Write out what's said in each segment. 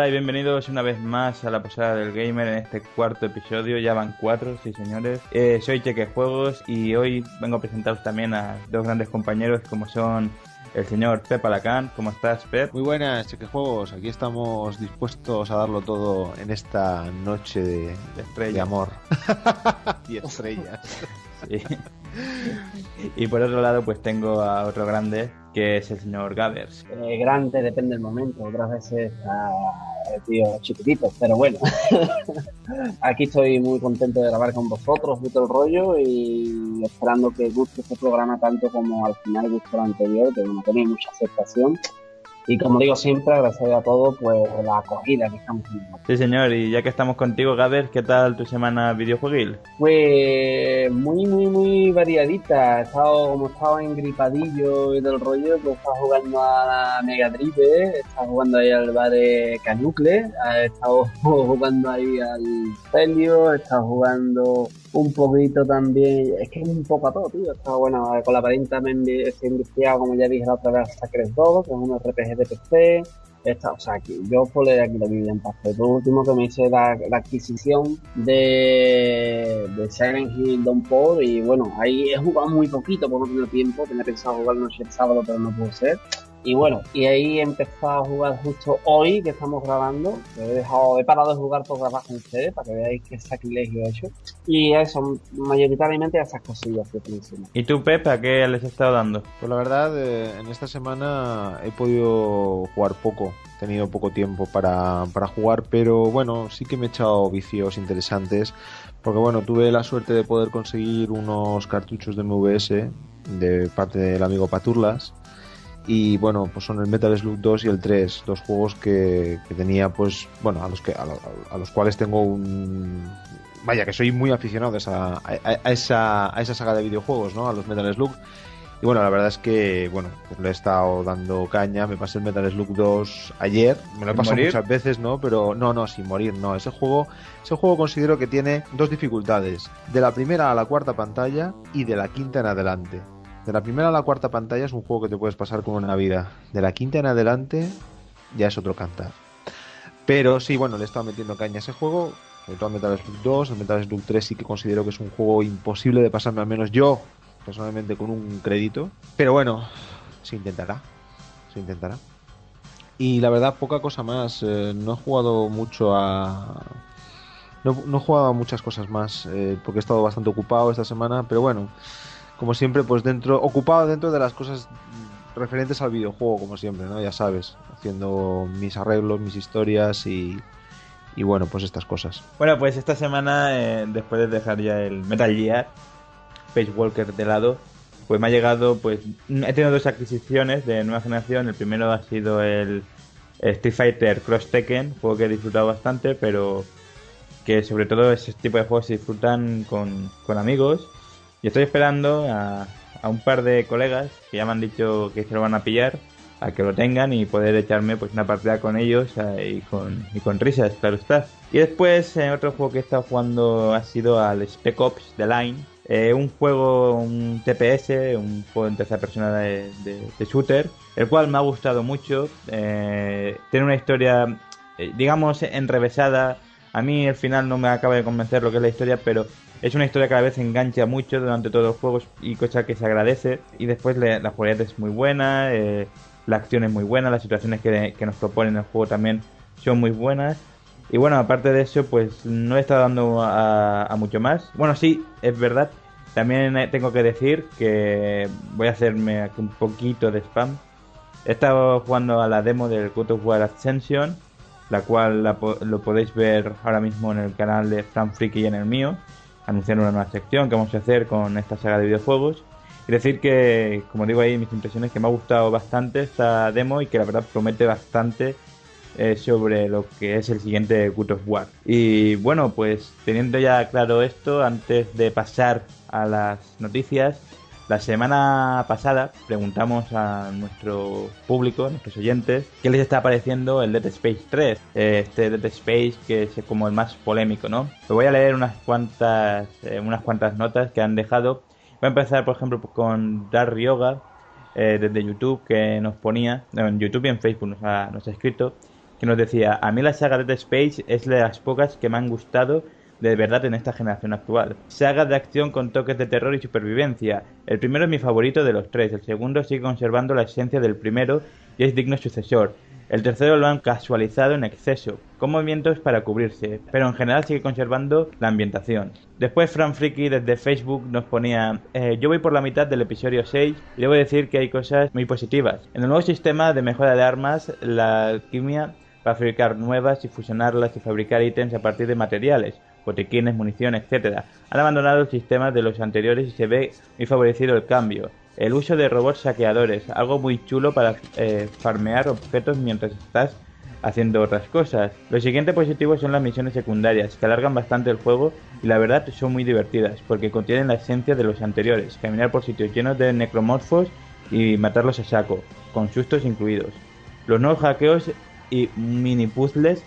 Hola y bienvenidos una vez más a la Posada del Gamer en este cuarto episodio. Ya van 4, sí señores. Soy Cheque Juegos y hoy vengo a presentaros también a dos grandes compañeros como son el señor Pep Alacant. ¿Cómo estás, Pep? Muy buenas, Cheque Juegos. Aquí estamos dispuestos a darlo todo en esta noche de amor. Y estrellas. Sí. Y por otro lado pues tengo a otro grande que es el señor Gavers. Grande depende del momento, otras veces tío chiquitito, pero bueno. Aquí estoy muy contento de grabar con vosotros, gusto el rollo y esperando que guste este programa tanto como al final gustó el anterior, que bueno, tenéis mucha aceptación. Y como digo siempre, agradecer a todos pues la acogida que estamos teniendo. Sí señor, y ya que estamos contigo, Gavers, ¿qué tal tu semana videojueguil? Pues muy variadita. He estado en gripadillo y del rollo, pues he estado jugando a la Mega Drive, he estado jugando ahí al bar de Canucle, he estado jugando ahí al Celio, he estado jugando un poquito también, es que es un poco a todo, tío. He estado, bueno, con la parienta estoy enviciado, como ya dije la otra vez, a Sacred 2, que es un RPG de PC. O sea, yo por leer aquí la Biblia en paz. Por último que me hice la adquisición de Silent Hill Downpour y bueno, ahí he jugado muy poquito por no tener tiempo, tenía pensado jugar noche el sábado pero no pudo ser. Y bueno, y ahí he empezado a jugar justo hoy que estamos grabando. He parado de jugar por grabar con ustedes para que veáis qué sacrilegio he hecho. Y eso, mayoritariamente esas cosillas que tengo encima. ¿Y tú, Pep, a qué les has estado dando? Pues la verdad, en esta semana he podido jugar poco. He tenido poco tiempo para jugar, pero bueno, sí que me he echado vicios interesantes. Porque bueno, tuve la suerte de poder conseguir unos cartuchos de MVS de parte del amigo Paturlas. Y bueno, pues son el Metal Slug 2 y el 3, dos juegos que tenía, pues bueno, a los cuales tengo un... Vaya, que soy muy aficionado a esa saga de videojuegos, ¿no? A los Metal Slug. Y bueno, la verdad es que, bueno, pues le he estado dando caña, me pasé el Metal Slug 2 ayer, me lo he pasado muchas veces, ¿no? Pero no, sin morir, no. Ese juego considero que tiene dos dificultades, de la primera a la cuarta pantalla y de la quinta en adelante. De la primera a la cuarta pantalla es un juego que te puedes pasar como una vida. De la quinta en adelante ya es otro cantar. Pero sí, bueno, le he estado metiendo caña a ese juego. Sobre todo al Metal Slug 2, el Metal Slug 3 sí que considero que es un juego imposible de pasarme, al menos yo, personalmente, con un crédito. Pero bueno, se intentará. Y la verdad, poca cosa más. No he jugado mucho a... No he jugado a muchas cosas más, porque he estado bastante ocupado esta semana, pero bueno... Como siempre, pues ocupado dentro de las cosas referentes al videojuego, como siempre, ¿no? Ya sabes, haciendo mis arreglos, mis historias y bueno, pues estas cosas. Bueno, pues esta semana, después de dejar ya el Metal Gear Space Walker de lado, pues me ha llegado, pues he tenido dos adquisiciones de nueva generación. El primero ha sido el Street Fighter Cross Tekken, juego que he disfrutado bastante, pero que sobre todo ese tipo de juegos se disfrutan con amigos. Y estoy esperando a un par de colegas que ya me han dicho que se lo van a pillar, a que lo tengan y poder echarme pues una partida con ellos y con risas, claro está. Y después otro juego que he estado jugando ha sido al Spec Ops The Line, un juego, un TPS, un juego en tercera persona de shooter, el cual me ha gustado mucho. Tiene una historia, digamos, enrevesada. A mí el final no me acaba de convencer lo que es la historia, pero es una historia que a la vez engancha mucho durante todos los juegos y cosa que se agradece. Y después la jugabilidad es muy buena, la acción es muy buena, las situaciones que nos proponen el juego también son muy buenas. Y bueno, aparte de eso, pues no he estado dando a mucho más. Bueno, sí, es verdad. También tengo que decir que voy a hacerme aquí un poquito de spam. He estado jugando a la demo del God of War Ascension, la cual lo podéis ver ahora mismo en el canal de Fran Friki y en el mío. Anunciar una nueva sección que vamos a hacer con esta saga de videojuegos. Y decir que, como digo ahí, mis impresiones, que me ha gustado bastante esta demo y que la verdad promete bastante sobre lo que es el siguiente God of War. Y bueno, pues teniendo ya claro esto, antes de pasar a las noticias, la semana pasada preguntamos a nuestro público, a nuestros oyentes, qué les está pareciendo el Dead Space 3. Este Dead Space que es como el más polémico, ¿no? Os voy a leer unas cuantas notas que han dejado. Voy a empezar, por ejemplo, con Dar Yoga, desde YouTube, que nos ponía, en YouTube y en Facebook nos ha escrito, que que nos decía: a mí la saga Dead Space es de las pocas que me han gustado de verdad en esta generación actual. Saga de acción con toques de terror y supervivencia. El primero es mi favorito de los tres, el segundo sigue conservando la esencia del primero y es digno sucesor. El tercero lo han casualizado en exceso, con movimientos para cubrirse, pero en general sigue conservando la ambientación. Después Fran Friki desde Facebook nos ponía: yo voy por la mitad del episodio 6 y debo decir que hay cosas muy positivas. En el nuevo sistema de mejora de armas, la alquimia para fabricar nuevas y fusionarlas y fabricar ítems a partir de materiales, botiquines, munición, etc. Han abandonado el sistema de los anteriores y se ve muy favorecido el cambio. El uso de robots saqueadores, algo muy chulo para farmear objetos mientras estás haciendo otras cosas. Lo siguiente positivo son las misiones secundarias, que alargan bastante el juego y la verdad son muy divertidas, porque contienen la esencia de los anteriores: caminar por sitios llenos de necromorfos y matarlos a saco, con sustos incluidos. Los nuevos hackeos y mini puzzles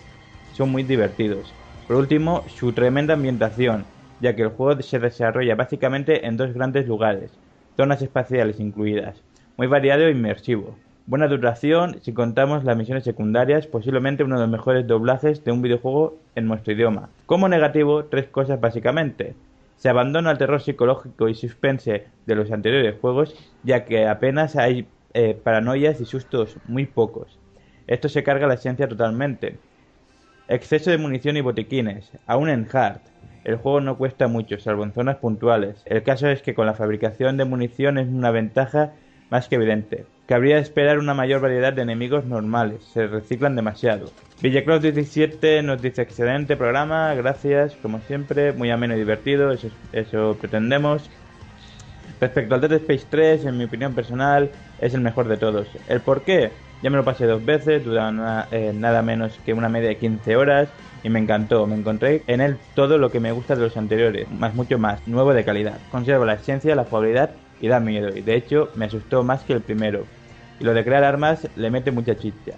son muy divertidos. Por último, su tremenda ambientación, ya que el juego se desarrolla básicamente en dos grandes lugares, zonas espaciales incluidas, muy variado e inmersivo. Buena duración, si contamos las misiones secundarias, posiblemente uno de los mejores doblajes de un videojuego en nuestro idioma. Como negativo, tres cosas básicamente: se abandona el terror psicológico y suspense de los anteriores juegos, ya que apenas hay paranoias y sustos, muy pocos. Esto se carga la esencia totalmente. Exceso de munición y botiquines, aún en Hard. El juego no cuesta mucho, salvo en zonas puntuales. El caso es que con la fabricación de munición es una ventaja más que evidente. Cabría esperar una mayor variedad de enemigos normales, se reciclan demasiado. Villacross17 nos dice: excelente programa, gracias, como siempre, muy ameno y divertido, eso pretendemos. Respecto al Dead Space 3, en mi opinión personal, es el mejor de todos. ¿El por qué? Ya me lo pasé 2 veces, dura nada menos que una media de 15 horas y me encantó. Me encontré en él todo lo que me gusta de los anteriores, más mucho más, nuevo de calidad. Conserva la esencia, la jugabilidad y da miedo, y de hecho me asustó más que el primero. Y lo de crear armas le mete mucha chicha.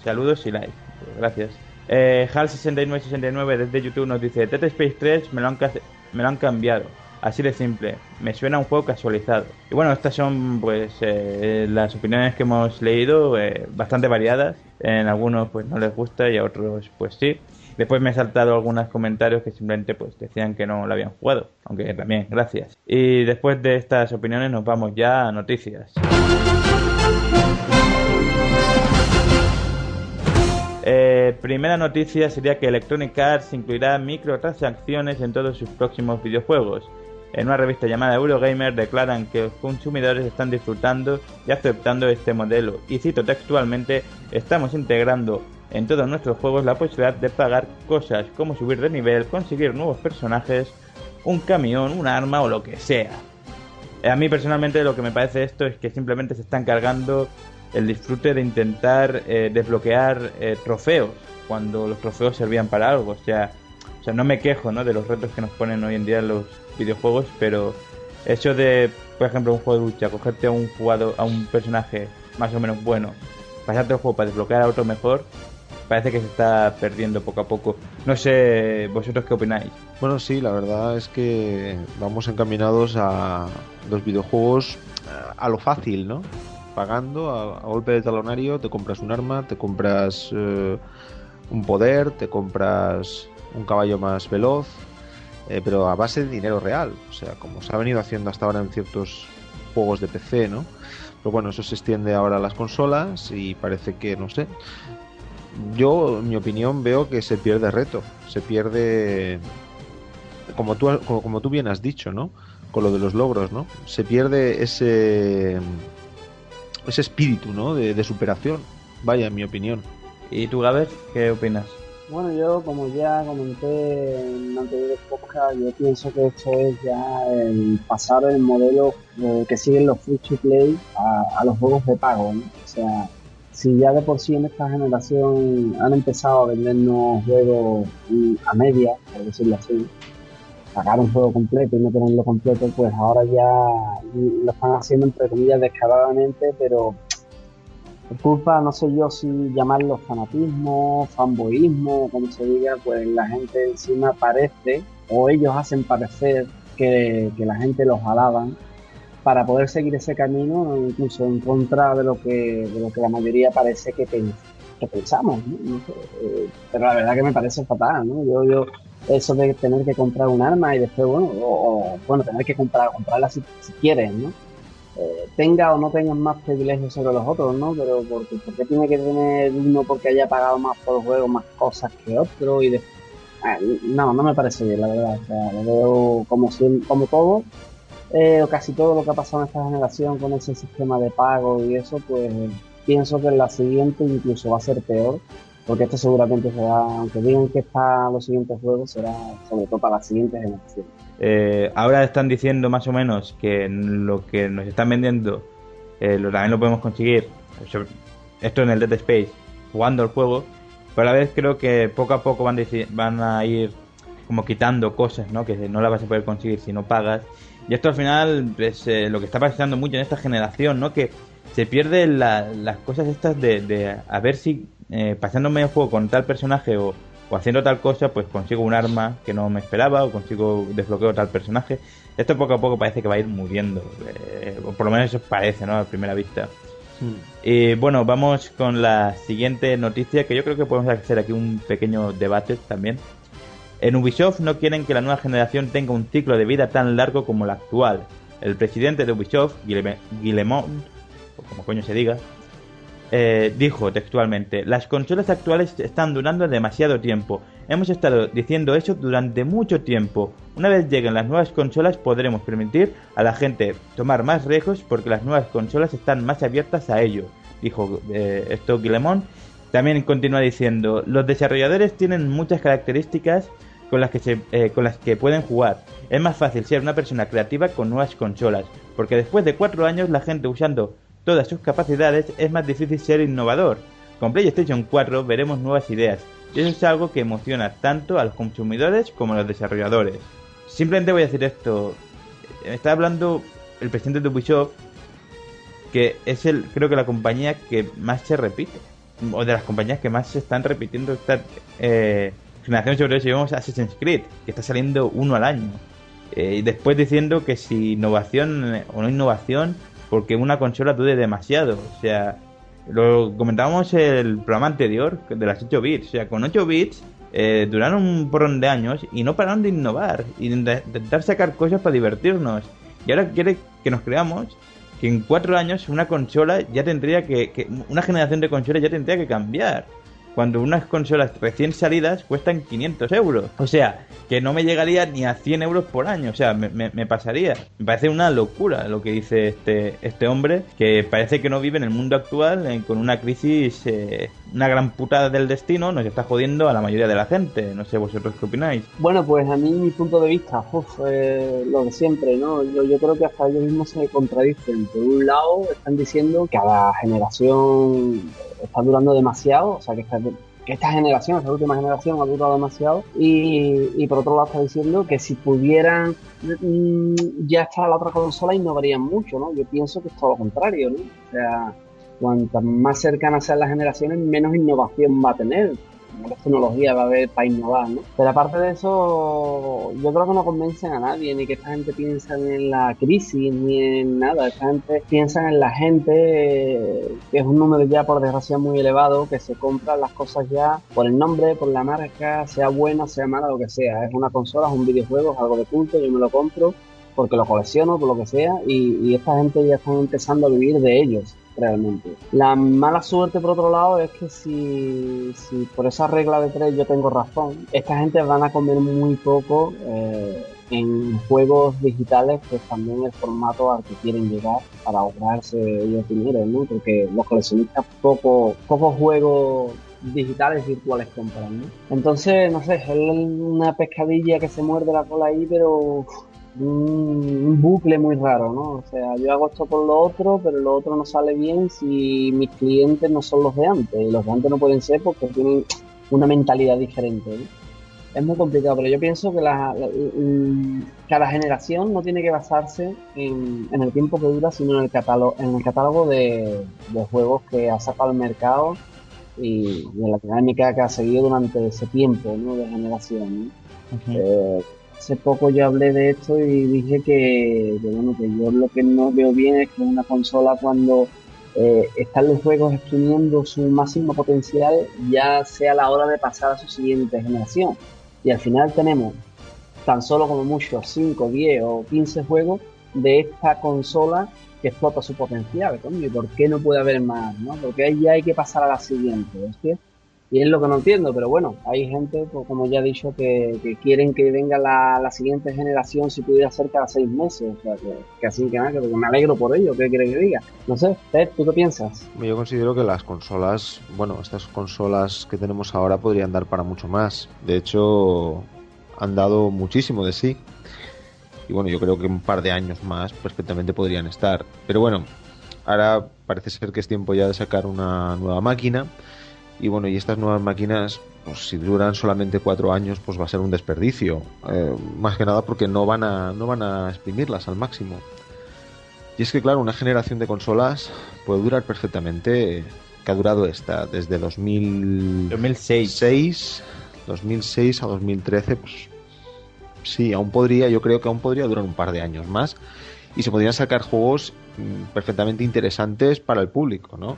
Saludos y like. Gracias. HAL6969 desde YouTube nos dice: Dead Space 3 me lo han cambiado. Así de simple, me suena a un juego casualizado. Y bueno, estas son pues las opiniones que hemos leído, bastante variadas. En algunos pues no les gusta y a otros pues sí. Después me he saltado algunos comentarios que simplemente pues decían que no lo habían jugado, aunque también gracias. Y después de estas opiniones nos vamos ya a noticias. Primera noticia sería que Electronic Arts incluirá microtransacciones en todos sus próximos videojuegos. En una revista llamada Eurogamer declaran que los consumidores están disfrutando y aceptando este modelo, y cito textualmente: estamos integrando en todos nuestros juegos la posibilidad de pagar cosas como subir de nivel, conseguir nuevos personajes, un camión, un arma o lo que sea. A mí personalmente lo que me parece esto es que simplemente se están cargando el disfrute de intentar desbloquear trofeos, cuando los trofeos servían para algo. O sea, no me quejo, ¿no?, de los retos que nos ponen hoy en día en los videojuegos, pero eso de, por ejemplo, un juego de lucha, cogerte a un personaje más o menos bueno, pasarte el juego para desbloquear a otro mejor, parece que se está perdiendo poco a poco. No sé, ¿vosotros qué opináis? Bueno, sí, la verdad es que vamos encaminados a los videojuegos a lo fácil, ¿no? Pagando a golpe de talonario, te compras un arma, te compras un poder, te compras un caballo más veloz, pero a base de dinero real, o sea, como se ha venido haciendo hasta ahora en ciertos juegos de PC, ¿no? Pero bueno, eso se extiende ahora a las consolas y parece que, no sé, yo, en mi opinión, veo que se pierde reto, se pierde, como tú bien has dicho, ¿no?, con lo de los logros, ¿no?, se pierde ese espíritu, ¿no?, de superación, vaya, en mi opinión. ¿Y tú, Gaber, qué opinas? Bueno, yo, como ya comenté en anteriores podcasts, yo pienso que esto es ya el pasar el modelo que siguen los free to play a los juegos de pago, ¿no? O sea, si ya de por sí en esta generación han empezado a vendernos juegos a media, por decirlo así, sacar un juego completo y no tenerlo completo, pues ahora ya lo están haciendo entre comillas descaradamente, pero por culpa, no sé yo si llamarlo fanatismo, fanboyismo, como se diga, pues la gente encima parece, o ellos hacen parecer que la gente los alaban para poder seguir ese camino, incluso en contra de lo que la mayoría parece que piensa. que pensamos, ¿no? No sé, pero la verdad que me parece fatal, ¿no? Yo eso de tener que comprar un arma y después, bueno, bueno, tener que comprarla si quieres, ¿no? Tenga o no tengas más privilegios sobre los otros, ¿no? Pero ¿por qué tiene que tener uno porque haya pagado más por el juego, más cosas que otro? No, no me parece bien, la verdad. O sea, lo veo como todo, o casi todo lo que ha pasado en esta generación con ese sistema de pago y eso, pues pienso que en la siguiente incluso va a ser peor, porque esto seguramente será, aunque digan que está los siguientes juegos, será sobre todo para la siguiente generación. Ahora están diciendo más o menos que lo que nos están vendiendo también lo podemos conseguir, esto en el Dead Space, jugando el juego, pero a la vez creo que poco a poco van a ir como quitando cosas, ¿no? Que no las vas a poder conseguir si no pagas. Y esto al final es lo que está pasando mucho en esta generación, ¿no? Que se pierden las cosas estas de a ver si pasándome el juego con tal personaje o haciendo tal cosa, pues consigo un arma que no me esperaba o consigo desbloqueo tal personaje. Esto poco a poco parece que va a ir muriendo, o por lo menos eso parece, ¿no? A primera vista. Y bueno, vamos con la siguiente noticia, que yo creo que podemos hacer aquí un pequeño debate también. En Ubisoft no quieren que la nueva generación tenga un ciclo de vida tan largo como la actual. El presidente de Ubisoft, Guillemot, o como coño se diga, dijo textualmente: las consolas actuales están durando demasiado tiempo. Hemos estado diciendo eso durante mucho tiempo. Una vez lleguen las nuevas consolas podremos permitir a la gente tomar más riesgos porque las nuevas consolas están más abiertas a ello, dijo esto Guillemot. También continúa diciendo: los desarrolladores tienen muchas características con las que pueden jugar. Es más fácil ser una persona creativa con nuevas consolas, porque después de 4 años la gente usando todas sus capacidades es más difícil ser innovador. Con PlayStation 4 veremos nuevas ideas, y eso es algo que emociona tanto a los consumidores como a los desarrolladores. Simplemente voy a decir esto. Está hablando el presidente de Ubisoft, que es creo que la compañía que más se repite, o de las compañías que más se están repitiendo esta generación, sobre todo si vemos Assassin's Creed, que está saliendo uno al año. Y después diciendo que si innovación o no innovación, porque una consola dure demasiado. O sea, lo comentábamos en el programa anterior de las 8 bits. O sea, con 8 bits duraron un porrón de años y no pararon de innovar y de intentar sacar cosas para divertirnos. Y ahora quiere que nos creamos que en 4 años una consola ya tendría una generación de consolas ya tendría que cambiar, cuando unas consolas recién salidas cuestan 500 euros. O sea, que no me llegaría ni a 100 euros por año. O sea, me pasaría. Me parece una locura lo que dice este hombre, que parece que no vive en el mundo actual, con una crisis, una gran putada del destino, nos está jodiendo a la mayoría de la gente. No sé vosotros qué opináis. Bueno, pues a mí mi punto de vista, lo de siempre, ¿no? Yo creo que hasta ellos mismos se contradicen. Por un lado, están diciendo que cada generación está durando demasiado, o sea, que esta generación, esta última generación ha durado demasiado, y por otro lado está diciendo que si pudieran ya estar la otra consola innovarían mucho, ¿no? Yo pienso que es todo lo contrario, ¿no? O sea, cuantas más cercanas sean las generaciones, menos innovación va a tener. Menos tecnología va a haber para innovar, ¿no? Pero aparte de eso, yo creo que no convencen a nadie, ni que esta gente piensa en la crisis, ni en nada. Esta gente piensa en la gente, que es un número ya por desgracia muy elevado, que se compran las cosas ya por el nombre, por la marca, sea buena, sea mala, lo que sea. Es una consola, es un videojuego, es algo de culto, yo me lo compro porque lo colecciono, por lo que sea, y esta gente ya está empezando a vivir de ellos, realmente. La mala suerte, por otro lado, es que si por esa regla de 3 yo tengo razón, esta gente van a comer muy poco en juegos digitales, que es también el formato al que quieren llegar para ahorrarse ellos dinero, ¿no? Porque los coleccionistas pocos juegos digitales virtuales compran, ¿no? Entonces, no sé, es una pescadilla que se muerde la cola ahí, pero un bucle muy raro, ¿no? O sea, yo hago esto por lo otro, pero lo otro no sale bien si mis clientes no son los de antes, y los de antes no pueden ser porque tienen una mentalidad diferente, ¿no? Es muy complicado, pero yo pienso que cada generación no tiene que basarse en el tiempo que dura, sino en el catálogo de juegos que ha sacado al mercado y en la dinámica que ha seguido durante ese tiempo, ¿no? De generación, ¿no? Uh-huh. Hace poco yo hablé de esto y dije que yo lo que no veo bien es que una consola, cuando están los juegos exprimiendo su máximo potencial, ya sea la hora de pasar a su siguiente generación. Y al final tenemos tan solo como mucho 5, 10 o 15 juegos de esta consola que explota su potencial. Coño, ¿y por qué no puede haber más? ¿No? Porque ahí ya hay que pasar a la siguiente. ¿Es que? Y es lo que no entiendo, pero bueno, hay gente, pues, como ya he dicho, que quieren que venga la siguiente generación si pudiera ser cada 6 meses. O sea, que así que nada, que me alegro por ello, ¿qué quiere que diga? No sé, Pep, ¿tú qué piensas? Yo considero que las consolas, bueno, estas consolas que tenemos ahora podrían dar para mucho más. De hecho, han dado muchísimo de sí. Y bueno, yo creo que un par de años más perfectamente podrían estar. Pero bueno, ahora parece ser que es tiempo ya de sacar una nueva máquina. Y bueno, y estas nuevas máquinas, pues si duran solamente 4 años, pues va a ser un desperdicio. Más que nada porque no van a exprimirlas al máximo. Y es que claro, una generación de consolas puede durar perfectamente, que ha durado esta, desde 2006 a 2013, pues sí, yo creo que aún podría durar un par de años más. Y se podrían sacar juegos perfectamente interesantes para el público, ¿no?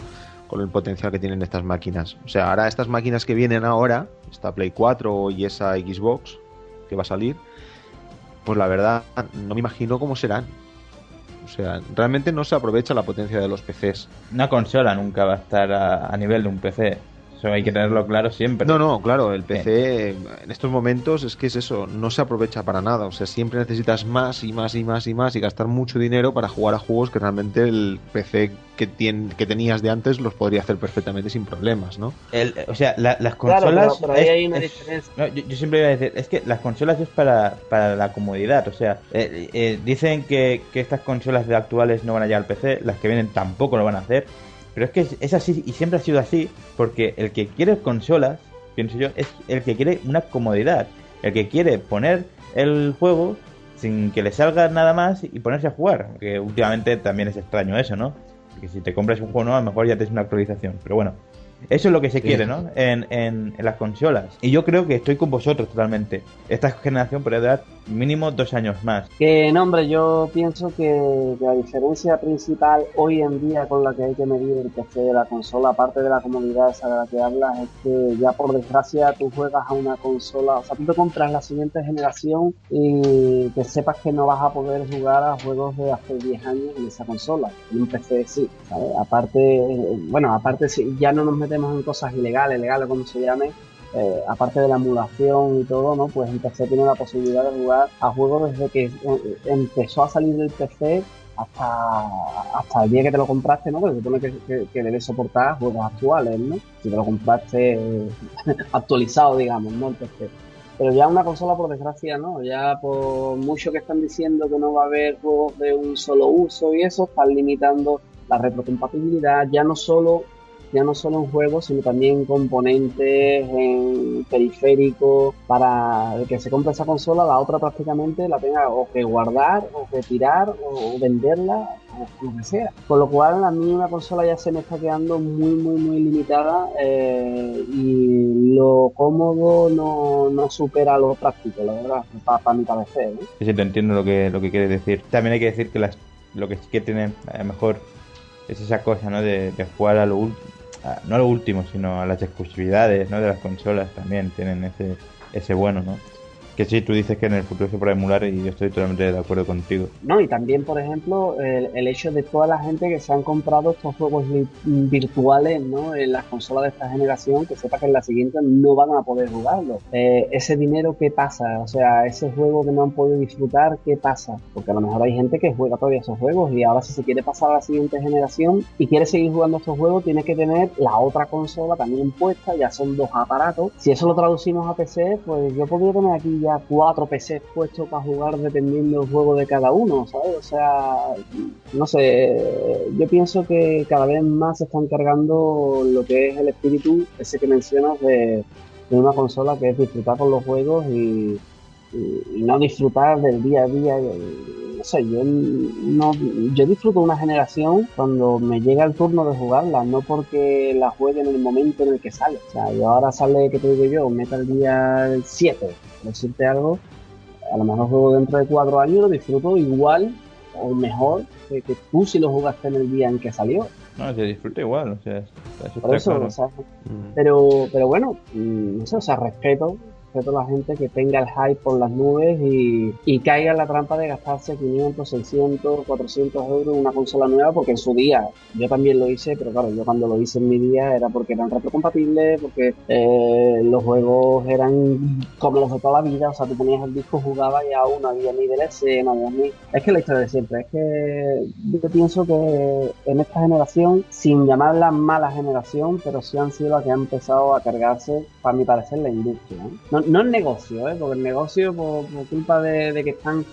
Con el potencial que tienen estas máquinas. O sea, ahora estas máquinas que vienen ahora, esta Play 4 y esa Xbox que va a salir, pues la verdad no me imagino cómo serán. O sea, realmente no se aprovecha la potencia de los PCs. Una consola nunca va a estar a nivel de un PC. Eso hay que tenerlo claro siempre. No, claro, el PC en estos momentos es que es eso, no se aprovecha para nada. O sea, siempre necesitas más y más y más y más y gastar mucho dinero para jugar a juegos que realmente el PC que tenías de antes los podría hacer perfectamente sin problemas, ¿no? O sea, las consolas... Claro, pero ahí hay una diferencia. No, yo siempre iba a decir, es que las consolas es para la comodidad. O sea, dicen que estas consolas de actuales no van a llegar al PC, las que vienen tampoco lo van a hacer. Pero es que es así y siempre ha sido así, porque el que quiere consolas, pienso yo, es el que quiere una comodidad, el que quiere poner el juego sin que le salga nada más y ponerse a jugar, que últimamente también es extraño eso, ¿no? Porque si te compras un juego nuevo, a lo mejor ya tienes una actualización, pero bueno. Eso es lo que se quiere, ¿no? En las consolas. Y yo creo que estoy con vosotros totalmente. Esta generación podría durar mínimo 2 años más. Que no, hombre, yo pienso que la diferencia principal hoy en día con la que hay que medir el PC de la consola, aparte de la comodidad esa de la que hablas, es que ya por desgracia tú juegas a una consola, o sea, tú te compras la siguiente generación y que sepas que no vas a poder jugar a juegos de hace 10 años en esa consola. En un PC sí, ¿sabes? Aparte si ya no nos metemos en cosas legales, como se llame, aparte de la emulación y todo, ¿no? Pues el PC tiene la posibilidad de jugar a juegos desde que empezó a salir del PC hasta el día que te lo compraste, ¿no? Porque se supone que debes soportar juegos actuales, ¿no? Si te lo compraste actualizado, digamos, ¿no? El PC. Pero ya una consola, por desgracia, ¿no? Ya por mucho que están diciendo que no va a haber juegos de un solo uso y eso, están limitando la retrocompatibilidad, ya no solo en juegos, sino también en componentes, en periféricos, para el que se compre esa consola, la otra prácticamente la tenga o que guardar, o que tirar, o venderla, o lo que sea. Con lo cual, a mí una consola ya se me está quedando muy, muy, muy limitada, y lo cómodo no supera lo práctico, la verdad, para mi parecer, ¿no? Sí, te entiendo lo que quieres decir. También hay que decir que lo que sí que tienen, a lo mejor, es esa cosa, ¿no? De jugar a lo último. No a lo último, sino a las exclusividades, ¿no? De las consolas también tienen ese bueno, ¿no? Que sí, tú dices que en el futuro se puede emular y yo estoy totalmente de acuerdo contigo. No, y también, por ejemplo, el hecho de toda la gente que se han comprado estos juegos virtuales, ¿no? En las consolas de esta generación, que sepa que en la siguiente no van a poder jugarlo. Ese dinero, ¿qué pasa? O sea, ese juego que no han podido disfrutar, ¿qué pasa? Porque a lo mejor hay gente que juega todavía esos juegos y ahora si se quiere pasar a la siguiente generación y quiere seguir jugando estos juegos, tiene que tener la otra consola también puesta, ya son 2 aparatos. Si eso lo traducimos a PC, pues yo podría tener aquí ya 4 PCs puestos para jugar dependiendo del juego de cada uno, ¿sabes? O sea, no sé, yo pienso que cada vez más se están cargando lo que es el espíritu ese que mencionas de una consola, que es disfrutar con los juegos y no disfrutar del día a día. No sé, yo disfruto una generación cuando me llega el turno de jugarla, no porque la juegue en el momento en el que sale. O sea, yo ahora sale, ¿qué te digo yo? Metal Gear 7, por decirte algo, a lo mejor juego dentro de 4 años y lo disfruto igual o mejor que tú si lo jugaste en el día en que salió. No, se disfruta igual, o sea, eso Por está eso, claro. o sea, pero bueno, no sé, o sea, respeto a la gente que tenga el hype por las nubes y caiga en la trampa de gastarse 500, 600, 400 euros en una consola nueva, porque en su día yo también lo hice, pero claro, yo cuando lo hice en mi día era porque eran retrocompatibles, porque los juegos eran como los de toda la vida, o sea, tú ponías el disco, jugabas y aún no había ni DLC, no había ni... Es que la historia de siempre, es que yo pienso que en esta generación, sin llamarla mala generación, pero sí han sido las que han empezado a cargarse, para mi parecer, la industria, ¿no? No el negocio, porque el negocio, por culpa de que están,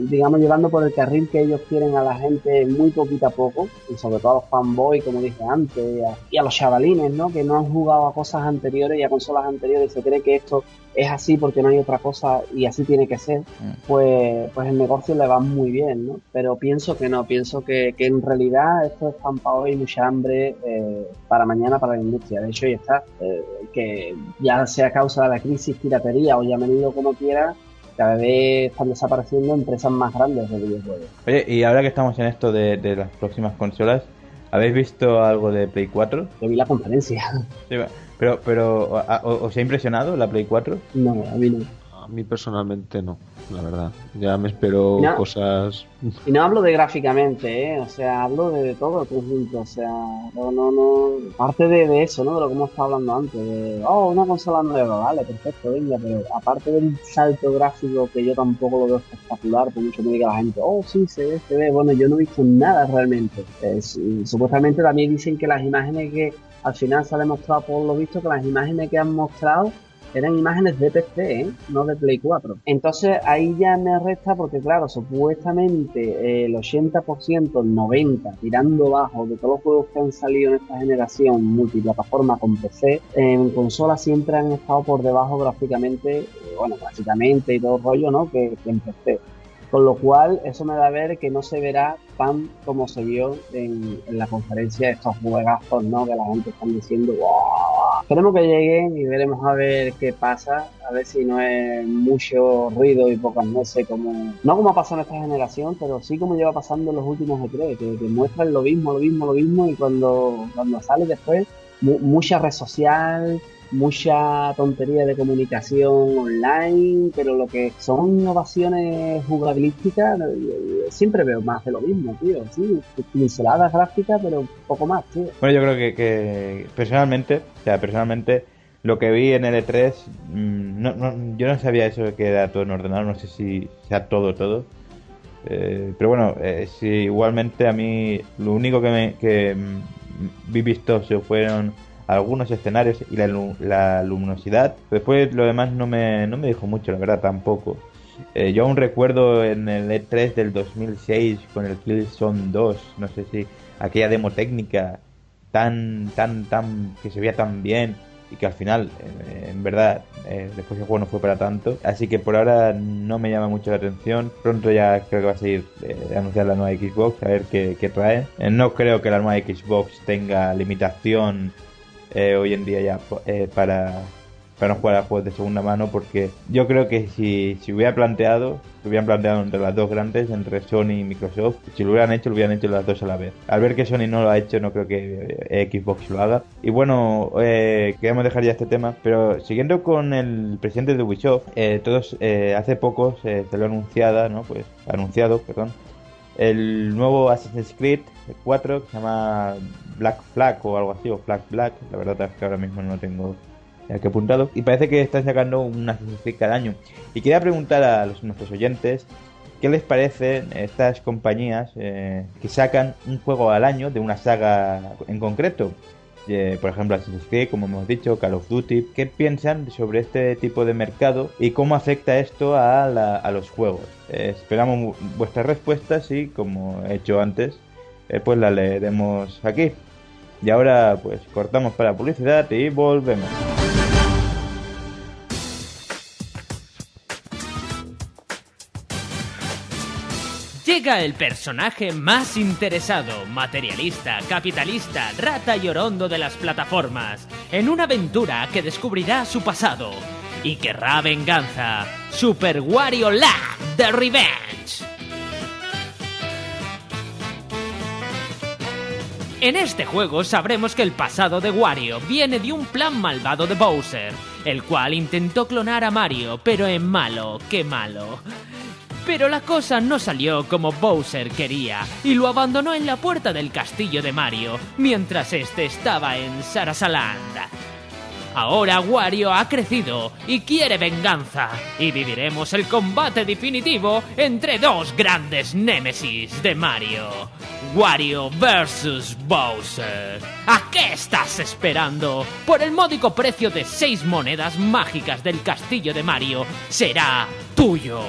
digamos, llevando por el carril que ellos quieren a la gente muy poquito a poco, y sobre todo a los fanboys, como dije antes, y a los chavalines, ¿no? Que no han jugado a cosas anteriores y a consolas anteriores y se cree que esto es así porque no hay otra cosa y así tiene que ser, pues el negocio le va muy bien, ¿no? Pero pienso que no, pienso que en realidad esto es pan para hoy y mucha hambre para mañana para la industria. De hecho, ya está, que ya sea a causa de la crisis, piratería o llámenlo como quiera, cada vez están desapareciendo empresas más grandes de videojuegos. Oye, y ahora que estamos en esto de las próximas consolas, ¿habéis visto algo de Play 4? Yo vi la conferencia. Sí, pero ¿os ha impresionado la Play 4? No, a mí no. A mí personalmente no, la verdad. Ya me espero No. cosas... Y no hablo de gráficamente, o sea, hablo de todo el conjunto, o sea, no, aparte de eso, ¿no? De lo que hemos estado hablando antes, de, una consola nueva, vale, perfecto, venga, pero aparte del salto gráfico que yo tampoco lo veo espectacular, por mucho que diga la gente, sí, se ve, bueno, yo no he visto nada realmente. Supuestamente también dicen que las imágenes que al final se han demostrado, por lo visto, que las imágenes que han mostrado eran imágenes de PC, no de Play 4. Entonces ahí ya me resta porque, claro, supuestamente el 80%, el 90%, tirando bajo de todos los juegos que han salido en esta generación multiplataforma con PC, en consola siempre han estado por debajo gráficamente y todo el rollo, ¿no? Que en PC. Con lo cual, eso me da a ver que no se verá tan como se vio en la conferencia de estos juegazos, ¿no? Que la gente está diciendo, ¡wow! Esperemos que lleguen y veremos a ver qué pasa, a ver si no es mucho ruido y pocas nueces, no como ha pasado en esta generación, pero sí como lleva pasando en los últimos E3, que muestran lo mismo, y cuando sale después, mucha red social, mucha tontería de comunicación online, pero lo que son innovaciones jugabilísticas, siempre veo más de lo mismo, tío, sí, pinceladas gráficas, pero poco más, tío. Bueno, yo creo que personalmente, lo que vi en el E3, yo no sabía eso de que era todo en ordenador, no sé si sea todo. Pero bueno, sí, igualmente a mí lo único que vi vistoso fueron algunos escenarios y la luminosidad. Después lo demás no me dijo mucho, la verdad, tampoco. Yo aún recuerdo en el E3 del 2006 con el Killzone 2, no sé si aquella demo técnica tan que se veía tan bien y que al final, en verdad, después el juego no fue para tanto. Así que por ahora no me llama mucho la atención. Pronto ya creo que va a seguir anunciar la nueva Xbox, a ver qué trae. No creo que la nueva Xbox tenga limitación hoy en día ya para no jugar a juegos de segunda mano, porque yo creo que si hubieran planteado entre las dos grandes, entre Sony y Microsoft, si lo hubieran hecho las dos a la vez. Al ver que Sony no lo ha hecho, no creo que Xbox lo haga. Y bueno, queremos dejar ya este tema, pero siguiendo con el presidente de Ubisoft, hace poco se lo anunciado, el nuevo Assassin's Creed 4, que se llama Black Flag o algo así, o Flag Black, la verdad es que ahora mismo no tengo aquí apuntado, y parece que están sacando un Assassin's Creed cada año. Y quería preguntar a nuestros oyentes qué les parecen estas compañías que sacan un juego al año de una saga en concreto. Por ejemplo, Assassin's Creed, como hemos dicho, Call of Duty. ¿Qué piensan sobre este tipo de mercado y cómo afecta esto a los juegos? Esperamos vuestras respuestas y, como he hecho antes, pues las leeremos aquí. Y ahora pues cortamos para publicidad y volvemos. Llega el personaje más interesado, materialista, capitalista, rata y orondo de las plataformas, en una aventura que descubrirá su pasado y querrá venganza. Super Wario Land The Revenge. En este juego sabremos que el pasado de Wario viene de un plan malvado de Bowser, el cual intentó clonar a Mario, pero en malo, qué malo. Pero la cosa no salió como Bowser quería, y lo abandonó en la puerta del castillo de Mario, mientras este estaba en Sarasaland. Ahora Wario ha crecido y quiere venganza, y viviremos el combate definitivo entre dos grandes némesis de Mario. Wario vs Bowser. ¿A qué estás esperando? Por el módico precio de 6 monedas mágicas del castillo de Mario, será tuyo.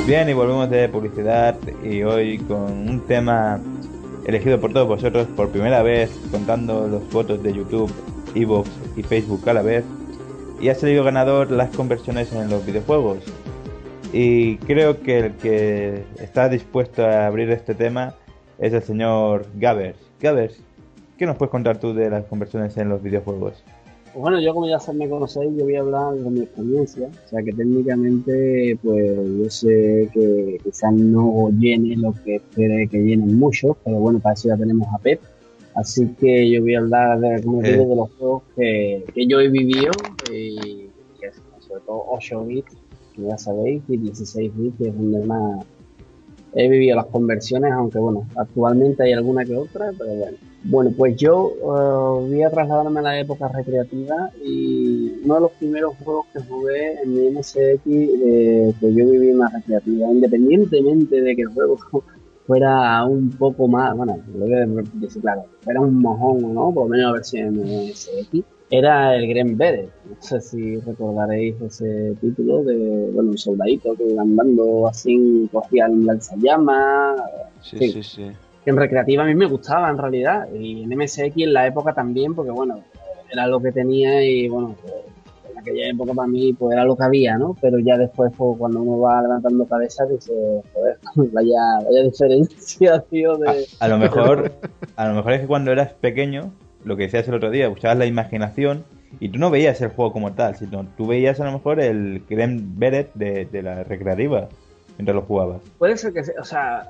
Bien, y volvemos de publicidad y hoy con un tema elegido por todos vosotros por primera vez, contando los votos de YouTube, Evox y Facebook a la vez, y ha salido ganador las conversiones en los videojuegos. Y creo que el que está dispuesto a abrir este tema es el señor Gavers. Gavers, ¿qué nos puedes contar tú de las conversiones en los videojuegos? Pues bueno, yo como ya me conocéis, yo voy a hablar de mi experiencia, o sea que técnicamente pues yo sé que quizás no llene lo que espere que llenen muchos, pero bueno, para eso ya tenemos a Pep, así que yo voy a hablar de algunos de los juegos que yo he vivido, y que sobre todo 8 bits, que ya sabéis, y 16 bits, que es donde más he vivido las conversiones, aunque bueno, actualmente hay alguna que otra, pero bueno. Bueno, pues yo voy a trasladarme a la época recreativa, y uno de los primeros juegos que jugué en mi MSX que yo viví más recreativa, independientemente de que el juego fuera un poco más, bueno, lo voy a decir claro, era un mojón, ¿no? Por lo menos la versión MSX, era el Grand Beret. No sé si recordaréis ese título de, bueno, un soldadito que iba andando así, cogía un lanzallamas. Sí. En recreativa a mí me gustaba en realidad, y en MSX en la época también, porque bueno, era lo que tenía y bueno, pues, en aquella época para mí pues era lo que había, ¿no? Pero ya después pues, cuando uno va levantando cabeza dice, joder, vaya diferencia, tío, de... A lo mejor es que cuando eras pequeño, lo que decías el otro día, usabas la imaginación y tú no veías el juego como tal, sino tú veías a lo mejor el Grand Beret de la recreativa mientras lo jugabas. Puede ser que, o sea,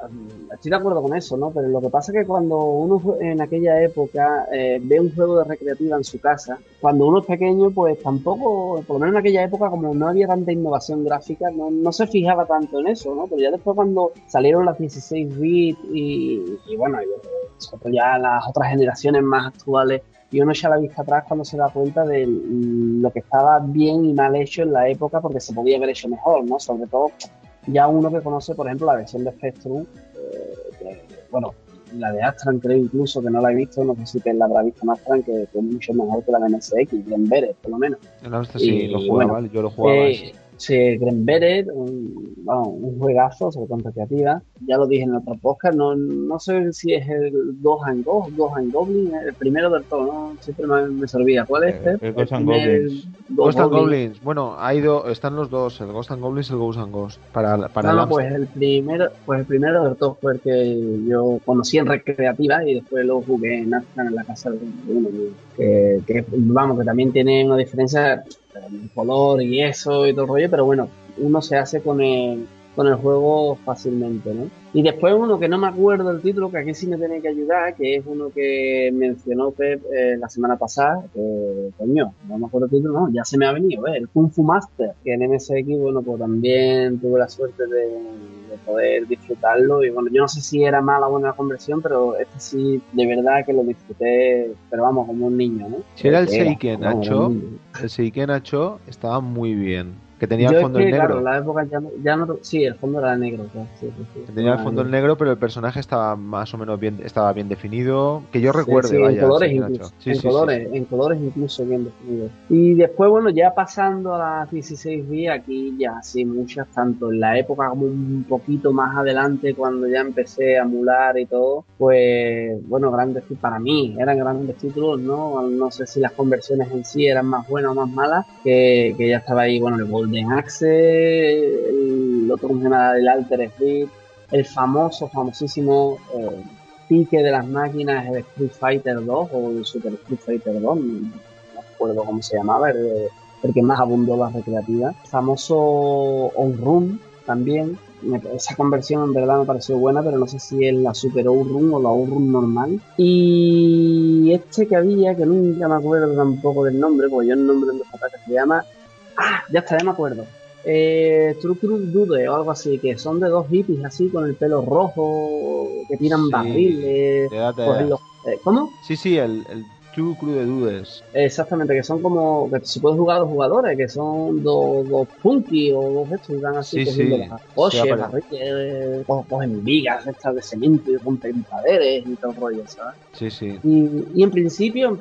estoy de acuerdo con eso, ¿no? Pero lo que pasa es que cuando uno en aquella época ve un juego de recreativa en su casa, cuando uno es pequeño, pues tampoco, por lo menos en aquella época, como no había tanta innovación gráfica, no se fijaba tanto en eso, ¿no? Pero ya después cuando salieron las 16 bits y bueno, ya las otras generaciones más actuales, y uno echa la vista atrás cuando se da cuenta de lo que estaba bien y mal hecho en la época, porque se podía haber hecho mejor, ¿no? Sobre todo ya uno que conoce, por ejemplo, la versión de Spectrum, bueno, la de Astran creo incluso, que no la he visto, no sé si que la habrá visto en Astran, que es mucho mejor que la de MSX, Grand Beret, por lo menos. En la sí, lo jugaba, bueno, yo lo jugaba. Sí, Grand Beret, un juegazo, sobre todo en recreativa. Ya lo dije en otro podcast, no sé si es el Ghost and Goblin, el primero del todo, ¿no? Siempre me se olvida. ¿Cuál es este? El Ghost and Goblins. Ghost and Goblins. Bueno, están los dos, el Ghost and Goblins y el Ghost and Ghost. Pues el primero del todo fue el que yo conocí en recreativa y después lo jugué en Astran en la casa de uno. Que también tiene una diferencia el color y eso y todo el rollo, pero bueno, uno se hace con el juego fácilmente, ¿no? Y después uno que no me acuerdo el título, que aquí sí me tiene que ayudar, que es uno que mencionó Pep la semana pasada, coño, no me acuerdo el título, no, ya se me ha venido, el Kung Fu Master, que en MSX, bueno, pues también tuve la suerte de poder disfrutarlo, y bueno, yo no sé si era mala o buena conversión, pero este sí, de verdad que lo disfruté, pero vamos, como un niño, ¿no? Si era el Seiken Nacho, el Seiken Nacho estaba muy bien. Que tenía Yo el es fondo que, en claro, negro. la época ya no... Sí, el fondo era negro, claro, sí, sí, sí, Que tenía el fondo en negro, pero el personaje estaba más o menos bien, estaba bien definido. Que yo Sí, recuerde, sí, en vaya, sí, colores bien hecho. incluso, Sí, sí, sí, sí. en colores incluso bien definidos. Y después, bueno, ya pasando a las 16 días, aquí ya sí, muchas, tanto en la época como un poquito más adelante, cuando ya empecé a emular y todo, pues, bueno, para mí eran grandes títulos, ¿no? No sé si las conversiones en sí eran más buenas o más malas, que ya estaba ahí, bueno, el Golden Axe, el otro que se llama el Alter Beat, el famosísimo pique de las máquinas, el Street Fighter 2 o el Super Street Fighter 2, no recuerdo cómo se llamaba, el que más abundó la recreativa. El famoso On-Run también, esa conversión en verdad me pareció buena, pero no sé si es la Super O-Run o la O-Run normal. Y este que había, que nunca me acuerdo tampoco del nombre, porque yo el nombre de los ataques se llama... Ah, ya está, ya me acuerdo. True True Dude o algo así, que son de dos hippies así con el pelo rojo, que tiran Sí, barriles, de edad de cogen edad. los... ¿Cómo? Sí, sí, el True Crew de Dudes. Exactamente, que son como, que se puede jugar a dos jugadores, que son dos punky o dos estos, y van así Sí, cogiendo sí, los sí, coches, barriles, cogen vigas estas de cemento y rompen paredes y todo el rollo, ¿sabes? sí, sí. Y en principio,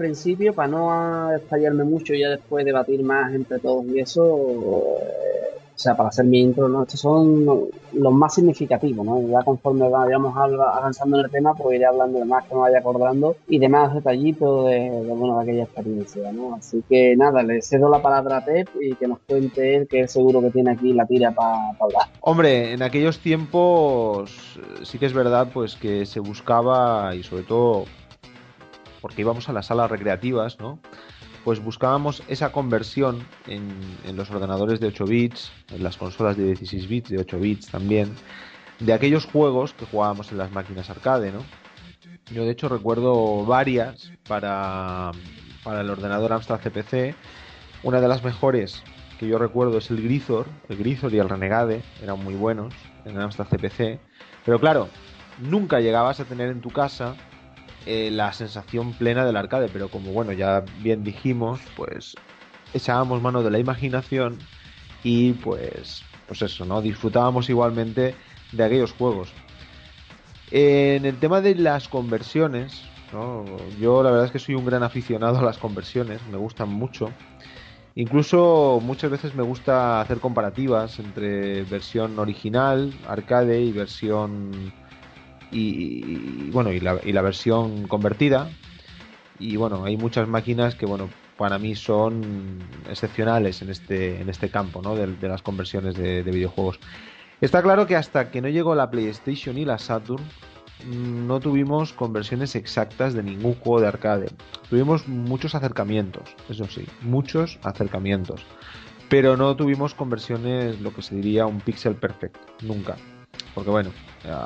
para no estallarme mucho y ya después debatir más entre todos y eso, o sea, para hacer mi intro, ¿no? Estos son los más significativos, ¿no? Ya conforme vayamos avanzando en el tema, pues iré hablando de más que me vaya acordando y de más detallitos bueno, de aquella experiencia, ¿no? Así que nada, le cedo la palabra a Pep y que nos cuente él, que él seguro que tiene aquí la tira para hablar. Hombre, en aquellos tiempos sí que es verdad pues que se buscaba y sobre todo porque íbamos a las salas recreativas, ¿no? Pues buscábamos esa conversión en los ordenadores de 8 bits, en las consolas de 16 bits, de 8 bits también, de aquellos juegos que jugábamos en las máquinas arcade, ¿no? Yo de hecho recuerdo varias para el ordenador Amstrad CPC. Una de las mejores que yo recuerdo es el Grisor y el Renegade, eran muy buenos en el Amstrad CPC. Pero claro, nunca llegabas a tener en tu casa la sensación plena del arcade, pero como bueno, ya bien dijimos, pues echábamos mano de la imaginación y pues eso, ¿no? Disfrutábamos igualmente de aquellos juegos. En el tema de las conversiones, ¿no? Yo la verdad es que soy un gran aficionado a las conversiones, me gustan mucho. Incluso muchas veces me gusta hacer comparativas entre versión original, arcade y versión bueno y la versión convertida. Y bueno, hay muchas máquinas que bueno para mí son excepcionales en este campo, ¿no? De las conversiones de videojuegos. Está claro que hasta que no llegó la PlayStation y la Saturn, no tuvimos conversiones exactas de ningún juego de arcade. Tuvimos muchos acercamientos, eso sí, muchos acercamientos. Pero no tuvimos conversiones, lo que se diría un pixel perfect, nunca. Porque bueno,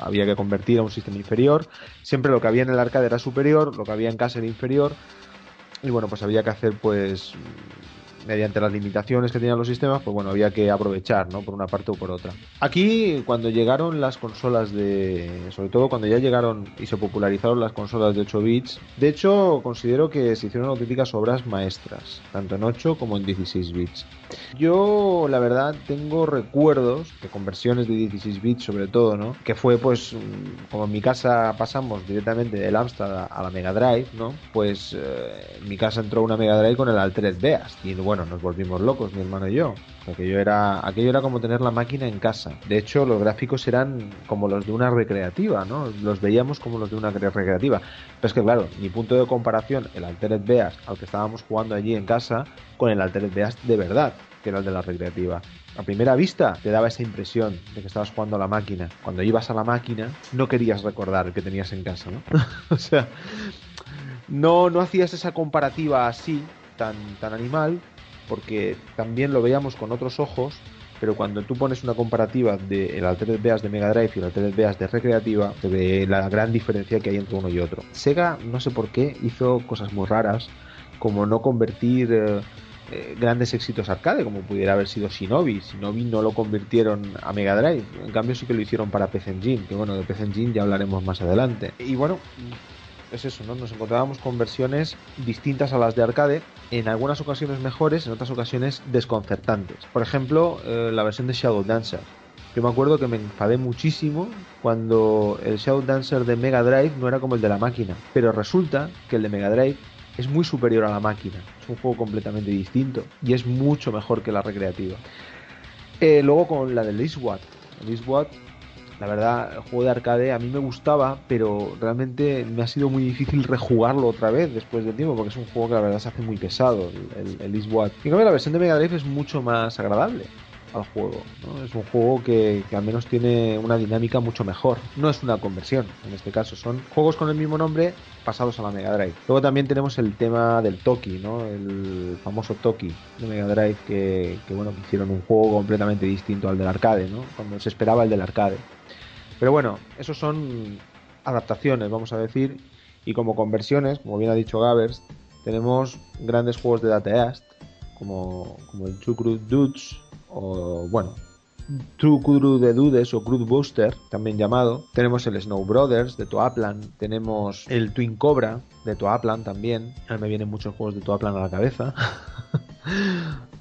había que convertir a un sistema inferior. Siempre lo que había en el arcade era superior, lo que había en casa era inferior. Y bueno, pues había que hacer pues mediante las limitaciones que tenían los sistemas, pues bueno, había que aprovechar, ¿no? Por una parte o por otra. Aquí, cuando llegaron las consolas sobre todo cuando ya llegaron y se popularizaron las consolas de 8 bits, de hecho, considero que se hicieron auténticas obras maestras, tanto en 8 como en 16 bits. Yo, la verdad, tengo recuerdos de conversiones de 16 bits, sobre todo, ¿no? Que fue, pues, como en mi casa pasamos directamente del Amstrad a la Mega Drive, ¿no? Pues en mi casa entró una Mega Drive con el Altered Beast y bueno, nos volvimos locos, mi hermano y yo. Aquello era como tener la máquina en casa. De hecho, los gráficos eran como los de una recreativa, ¿no? Los veíamos como los de una recreativa. Pero es que, claro, mi punto de comparación, el Altered Beast al que estábamos jugando allí en casa, con el Altered Beast de verdad, que era el de la recreativa. A primera vista te daba esa impresión de que estabas jugando a la máquina. Cuando ibas a la máquina, no querías recordar el que tenías en casa, ¿no? O sea, no hacías esa comparativa así, tan animal, porque también lo veíamos con otros ojos, pero cuando tú pones una comparativa del Altered Beast de Mega Drive y el Altered Beast de recreativa, se ve la gran diferencia que hay entre uno y otro. Sega, no sé por qué, hizo cosas muy raras, como no convertir grandes éxitos arcade, como pudiera haber sido Shinobi. Shinobi no lo convirtieron a Mega Drive, en cambio sí que lo hicieron para PC Engine, que bueno, de PC Engine ya hablaremos más adelante. Y bueno, es eso, ¿no? Nos encontrábamos con versiones distintas a las de arcade, en algunas ocasiones mejores, en otras ocasiones desconcertantes. Por ejemplo, la versión de Shadow Dancer. Yo me acuerdo que me enfadé muchísimo cuando el Shadow Dancer de Mega Drive no era como el de la máquina, pero resulta que el de Mega Drive es muy superior a la máquina. Es un juego completamente distinto y es mucho mejor que la recreativa. Luego con la del Eastward. El Eastward, la verdad, el juego de arcade a mí me gustaba, pero realmente me ha sido muy difícil rejugarlo otra vez después del tiempo, porque es un juego que la verdad se hace muy pesado, el Eastward. Y en cambio la versión de Mega Drive es mucho más agradable al juego, ¿no? Es un juego que al menos tiene una dinámica mucho mejor. No es una conversión, en este caso son juegos con el mismo nombre pasados a la Mega Drive. Luego también tenemos el tema del Toki, ¿no? El famoso Toki de Mega Drive que bueno, que hicieron un juego completamente distinto al del arcade, ¿no? Cuando se esperaba el del arcade. Pero bueno, esos son adaptaciones, vamos a decir, y como conversiones, como bien ha dicho Gavers, tenemos grandes juegos de Data East, como el Two Crude Dudes, o bueno, True Crude Dudes o Crude Booster, también llamado. Tenemos el Snow Brothers de Toaplan, tenemos el Twin Cobra de Toaplan también. A mí me vienen muchos juegos de Toaplan a la cabeza.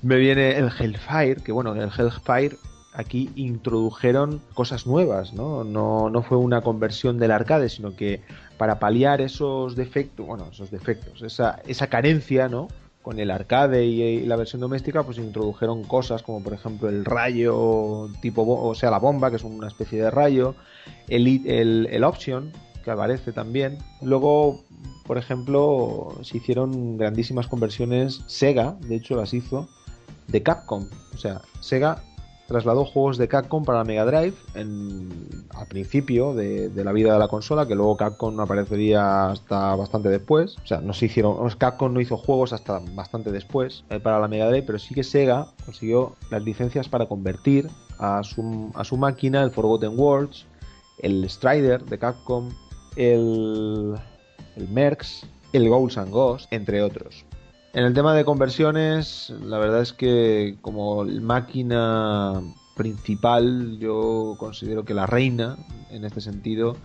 Me viene el Hellfire, que bueno, en el Hellfire aquí introdujeron cosas nuevas, ¿no? No fue una conversión del arcade, sino que para paliar esos defectos, esa carencia, ¿no? Con el arcade y la versión doméstica, pues introdujeron cosas como por ejemplo el rayo tipo, o sea, la bomba, que es una especie de rayo, el option, que aparece también. Luego, por ejemplo, se hicieron grandísimas conversiones, Sega, de hecho las hizo, de Capcom. O sea, Sega trasladó juegos de Capcom para la Mega Drive al principio de la vida de la consola, que luego Capcom no aparecería hasta bastante después. O sea, Capcom no hizo juegos hasta bastante después para la Mega Drive, pero sí que Sega consiguió las licencias para convertir a su máquina el Forgotten Worlds, el Strider de Capcom, el Mercs, el Ghouls and Ghosts, entre otros. En el tema de conversiones, la verdad es que como máquina principal, yo considero que la reina, en este sentido,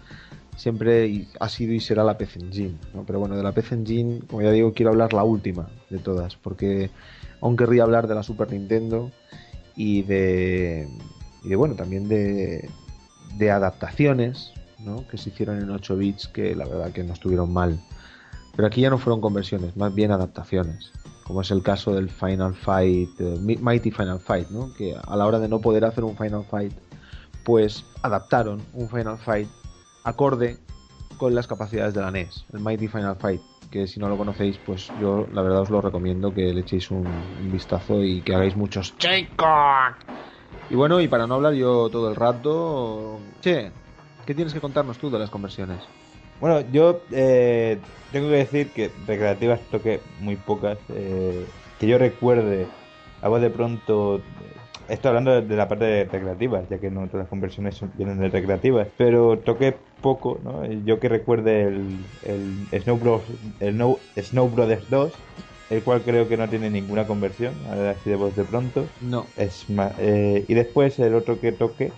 siempre ha sido y será la PC Engine, ¿no? Pero bueno, de la PC Engine, como ya digo, quiero hablar la última de todas, porque aún querría hablar de la Super Nintendo y de bueno, también de adaptaciones, ¿no? Que se hicieron en 8 bits, que la verdad que no estuvieron mal. Pero aquí ya no fueron conversiones, más bien adaptaciones, como es el caso del Final Fight, Mighty Final Fight, ¿no? Que a la hora de no poder hacer un Final Fight, pues adaptaron un Final Fight acorde con las capacidades de la NES, el Mighty Final Fight, que si no lo conocéis, pues yo la verdad os lo recomiendo que le echéis un vistazo y que hagáis muchos chicos. Y bueno, y para no hablar yo todo el rato, che, ¿qué tienes que contarnos tú de las conversiones? Bueno, yo tengo que decir que recreativas toqué muy pocas. Que yo recuerde, a voz de pronto, estoy hablando de la parte de recreativas, ya que no todas las conversiones vienen de recreativas, pero toqué poco, ¿no? Yo que recuerde el Snow Brothers 2, el cual creo que no tiene ninguna conversión, así de voz de pronto. No. Es más, y después el otro que toqué,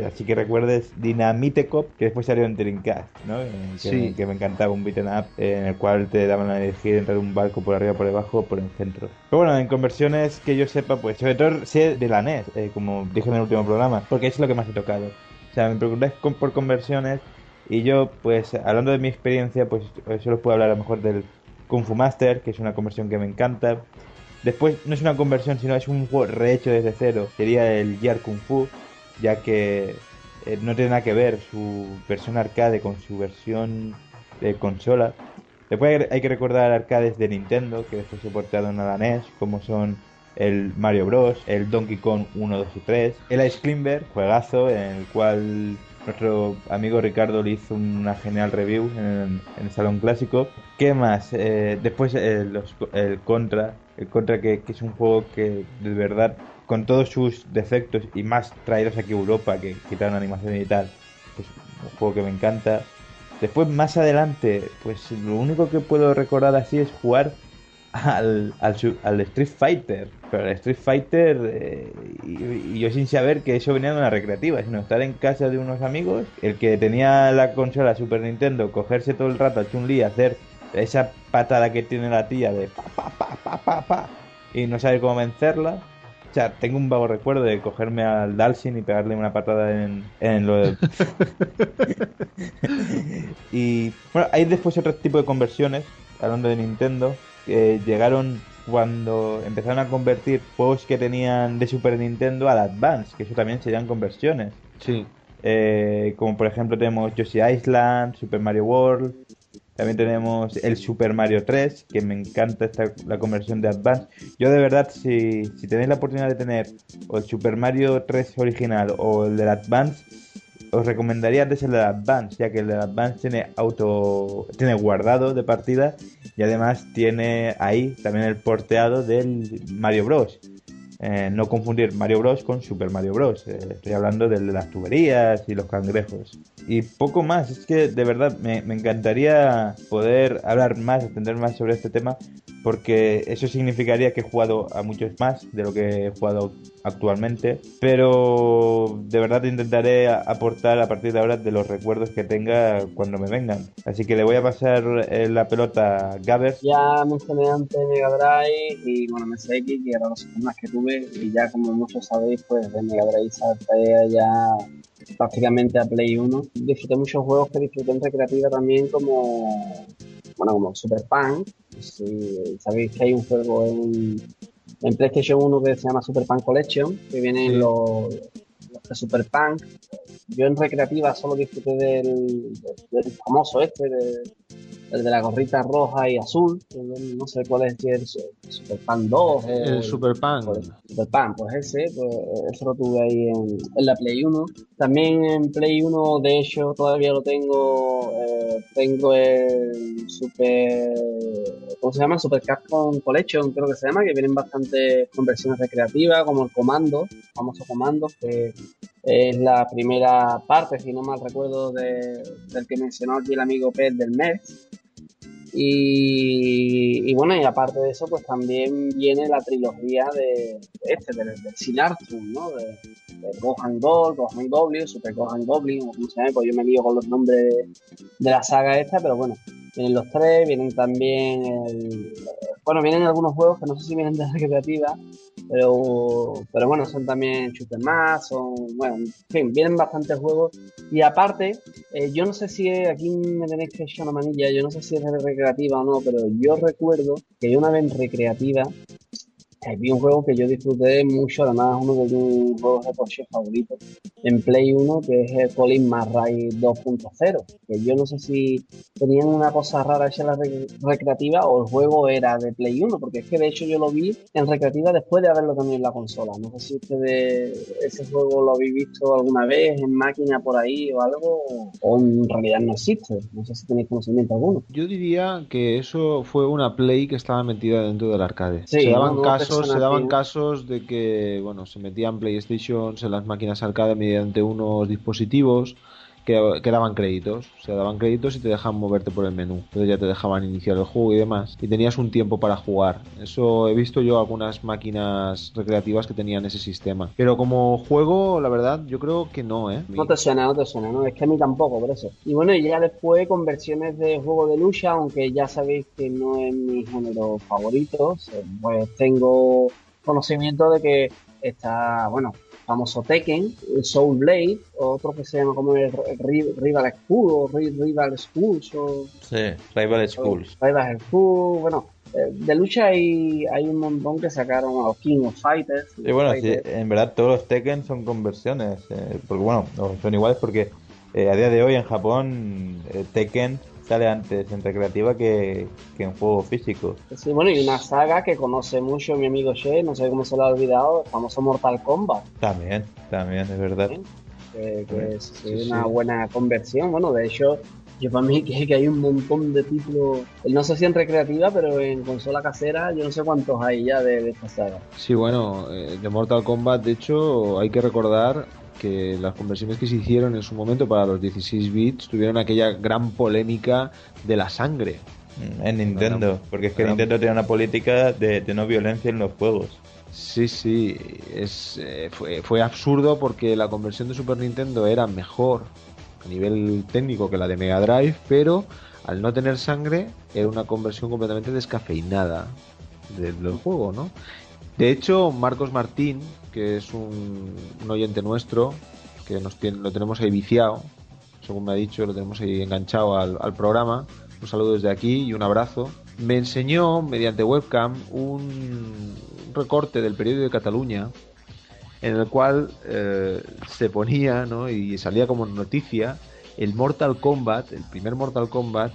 así que recuerdes, Dynamite Cop, que después salió en Dreamcast, ¿no? Sí. Que me encantaba, un beat'em up en el cual te daban a elegir entre un barco por arriba, por debajo o por el centro. Pero bueno, en conversiones que yo sepa, pues sobre todo sé de la NES, como dije en el último programa, porque es lo que más he tocado. O sea, me preguntáis por conversiones y yo, pues hablando de mi experiencia, pues solo puedo hablar a lo mejor del Kung Fu Master, que es una conversión que me encanta. Después no es una conversión, sino es un juego rehecho desde cero. Sería el Gear Kung Fu, ya que no tiene nada que ver su versión arcade con su versión de consola. Después hay que recordar arcades de Nintendo que después se portaron a la NES, como son el Mario Bros, el Donkey Kong 1, 2 y 3, el Ice Climber, juegazo en el cual nuestro amigo Ricardo le hizo una genial review en el Salón Clásico. ¿Qué más? Después el Contra, que es un juego que de verdad, con todos sus defectos y más traídos aquí a Europa, que quitaron animación y tal, pues un juego que me encanta. Después, más adelante, pues lo único que puedo recordar así es jugar al Street Fighter. Pero el Street Fighter, y yo sin saber que eso venía de una recreativa, sino estar en casa de unos amigos, el que tenía la consola Super Nintendo, cogerse todo el rato a Chun-Li, hacer esa patada que tiene la tía de pa, pa, pa, pa, pa, pa, y no saber cómo vencerla. O sea, tengo un vago recuerdo de cogerme al Dalsin y pegarle una patada en lo de... Y bueno, hay después otro tipo de conversiones, hablando de Nintendo, que llegaron cuando empezaron a convertir juegos que tenían de Super Nintendo al Advance, que eso también serían conversiones. Sí. Como por ejemplo tenemos Yoshi Island, Super Mario World, también tenemos el Super Mario 3, que me encanta la conversión de Advance. Yo de verdad, si tenéis la oportunidad de tener o el Super Mario 3 original o el del Advance, os recomendaría antes el del Advance, ya que el del Advance tiene guardado de partida y además tiene ahí también el porteado del Mario Bros. No confundir Mario Bros con Super Mario Bros. Estoy hablando de las tuberías y los cangrejos. Y poco más, es que de verdad me encantaría poder hablar más, entender más sobre este tema, porque eso significaría que he jugado a muchos más de lo que he jugado actualmente, pero de verdad intentaré aportar a partir de ahora de los recuerdos que tenga cuando me vengan. Así que le voy a pasar la pelota a Gaber. Ya mencioné antes Mega Drive y bueno, MSX, que eran los sistemas que tuve, y ya como muchos sabéis, pues de Mega Drive salté ya prácticamente a Play 1. Disfruté muchos juegos que disfruté en recreativa también, como Super Punk. Si sabéis que hay un juego en PlayStation 1 que se llama Super Punk Collection, que vienen los de Super Punk. Yo en recreativa solo disfruté del famoso el de la gorrita roja y azul, no sé cuál es, si es el Super Punk 2 el Super Punk. Super Punk, pues ese lo tuve ahí en la Play 1. También en Play 1, de hecho, todavía lo tengo el Super... ¿Cómo se llama? Super Capcom Collection, creo que se llama, que vienen bastantes conversiones recreativas, como el Comando, el famoso Comando, que es la primera parte, si no mal recuerdo, del que mencionó aquí el amigo Pet del MES. Y bueno, y aparte de eso, pues también viene la trilogía del Sin Artrum, ¿no? De Gohan Gold, Gohan Goblin, Super Gohan Goblin, o como se llama, pues yo me lío con los nombres de la saga esta, pero bueno, vienen los tres, vienen también vienen algunos juegos que no sé si vienen de la recreativa, pero bueno, son también Super más, en fin, vienen bastantes juegos. Y aparte, yo no sé si aquí me tenéis que echar una manilla, yo no sé si es de recreativa o no, pero yo recuerdo que yo una vez en recreativa vi un juego que yo disfruté mucho, además uno de mis juegos de Porsche favoritos en Play 1, que es el Colin McRae 2.0, que yo no sé si tenían una cosa rara hecha en la recreativa o el juego era de Play 1, porque es que de hecho yo lo vi en recreativa después de haberlo tenido en la consola. No sé si ustedes ese juego lo habéis visto alguna vez en máquina por ahí o algo, o en realidad no existe. No sé si tenéis conocimiento alguno. Yo diría que eso fue una Play que estaba metida dentro del arcade. Sí, se daban casos de que, se metían PlayStations en las máquinas arcade mediante unos dispositivos que daban créditos. O sea, daban créditos y te dejaban moverte por el menú. Entonces ya te dejaban iniciar el juego y demás. Y tenías un tiempo para jugar. Eso he visto yo algunas máquinas recreativas que tenían ese sistema. Pero como juego, la verdad, yo creo que no, ¿eh? No te suena, ¿no? Es que a mí tampoco, por eso. Y bueno, y ya después conversiones de juego de lucha, aunque ya sabéis que no es mi género favorito, pues tengo conocimiento de que está, famoso Tekken, Soul Blade, otro que se llama como el Rival School o Rival Schools. Sí, Rival Schools. Rival School, de lucha hay un montón que sacaron a los King of Fighters. Y bueno, sí, en verdad todos los Tekken son conversiones, porque no son iguales porque a día de hoy en Japón Tekken sale antes en recreativa que en juego físico. Sí, y una saga que conoce mucho mi amigo She, no sé cómo se lo ha olvidado, el famoso Mortal Kombat. También, es verdad. Que es una buena conversión. De hecho, yo para mí que hay un montón de títulos, no sé si en recreativa, pero en consola casera, yo no sé cuántos hay ya de esta saga. Sí, de Mortal Kombat, de hecho, hay que recordar que las conversiones que se hicieron en su momento para los 16 bits tuvieron aquella gran polémica de la sangre. En Nintendo, porque es que Nintendo tiene una política de no violencia en los juegos. Sí, fue absurdo porque la conversión de Super Nintendo era mejor a nivel técnico que la de Mega Drive, pero al no tener sangre era una conversión completamente descafeinada del juego, ¿no? De hecho, Marcos Martín, que es un oyente nuestro, que lo tenemos ahí viciado, según me ha dicho, lo tenemos ahí enganchado al programa, un saludo desde aquí y un abrazo, me enseñó mediante webcam un recorte del periódico de Cataluña en el cual se ponía, ¿no?, y salía como noticia el Mortal Kombat, el primer Mortal Kombat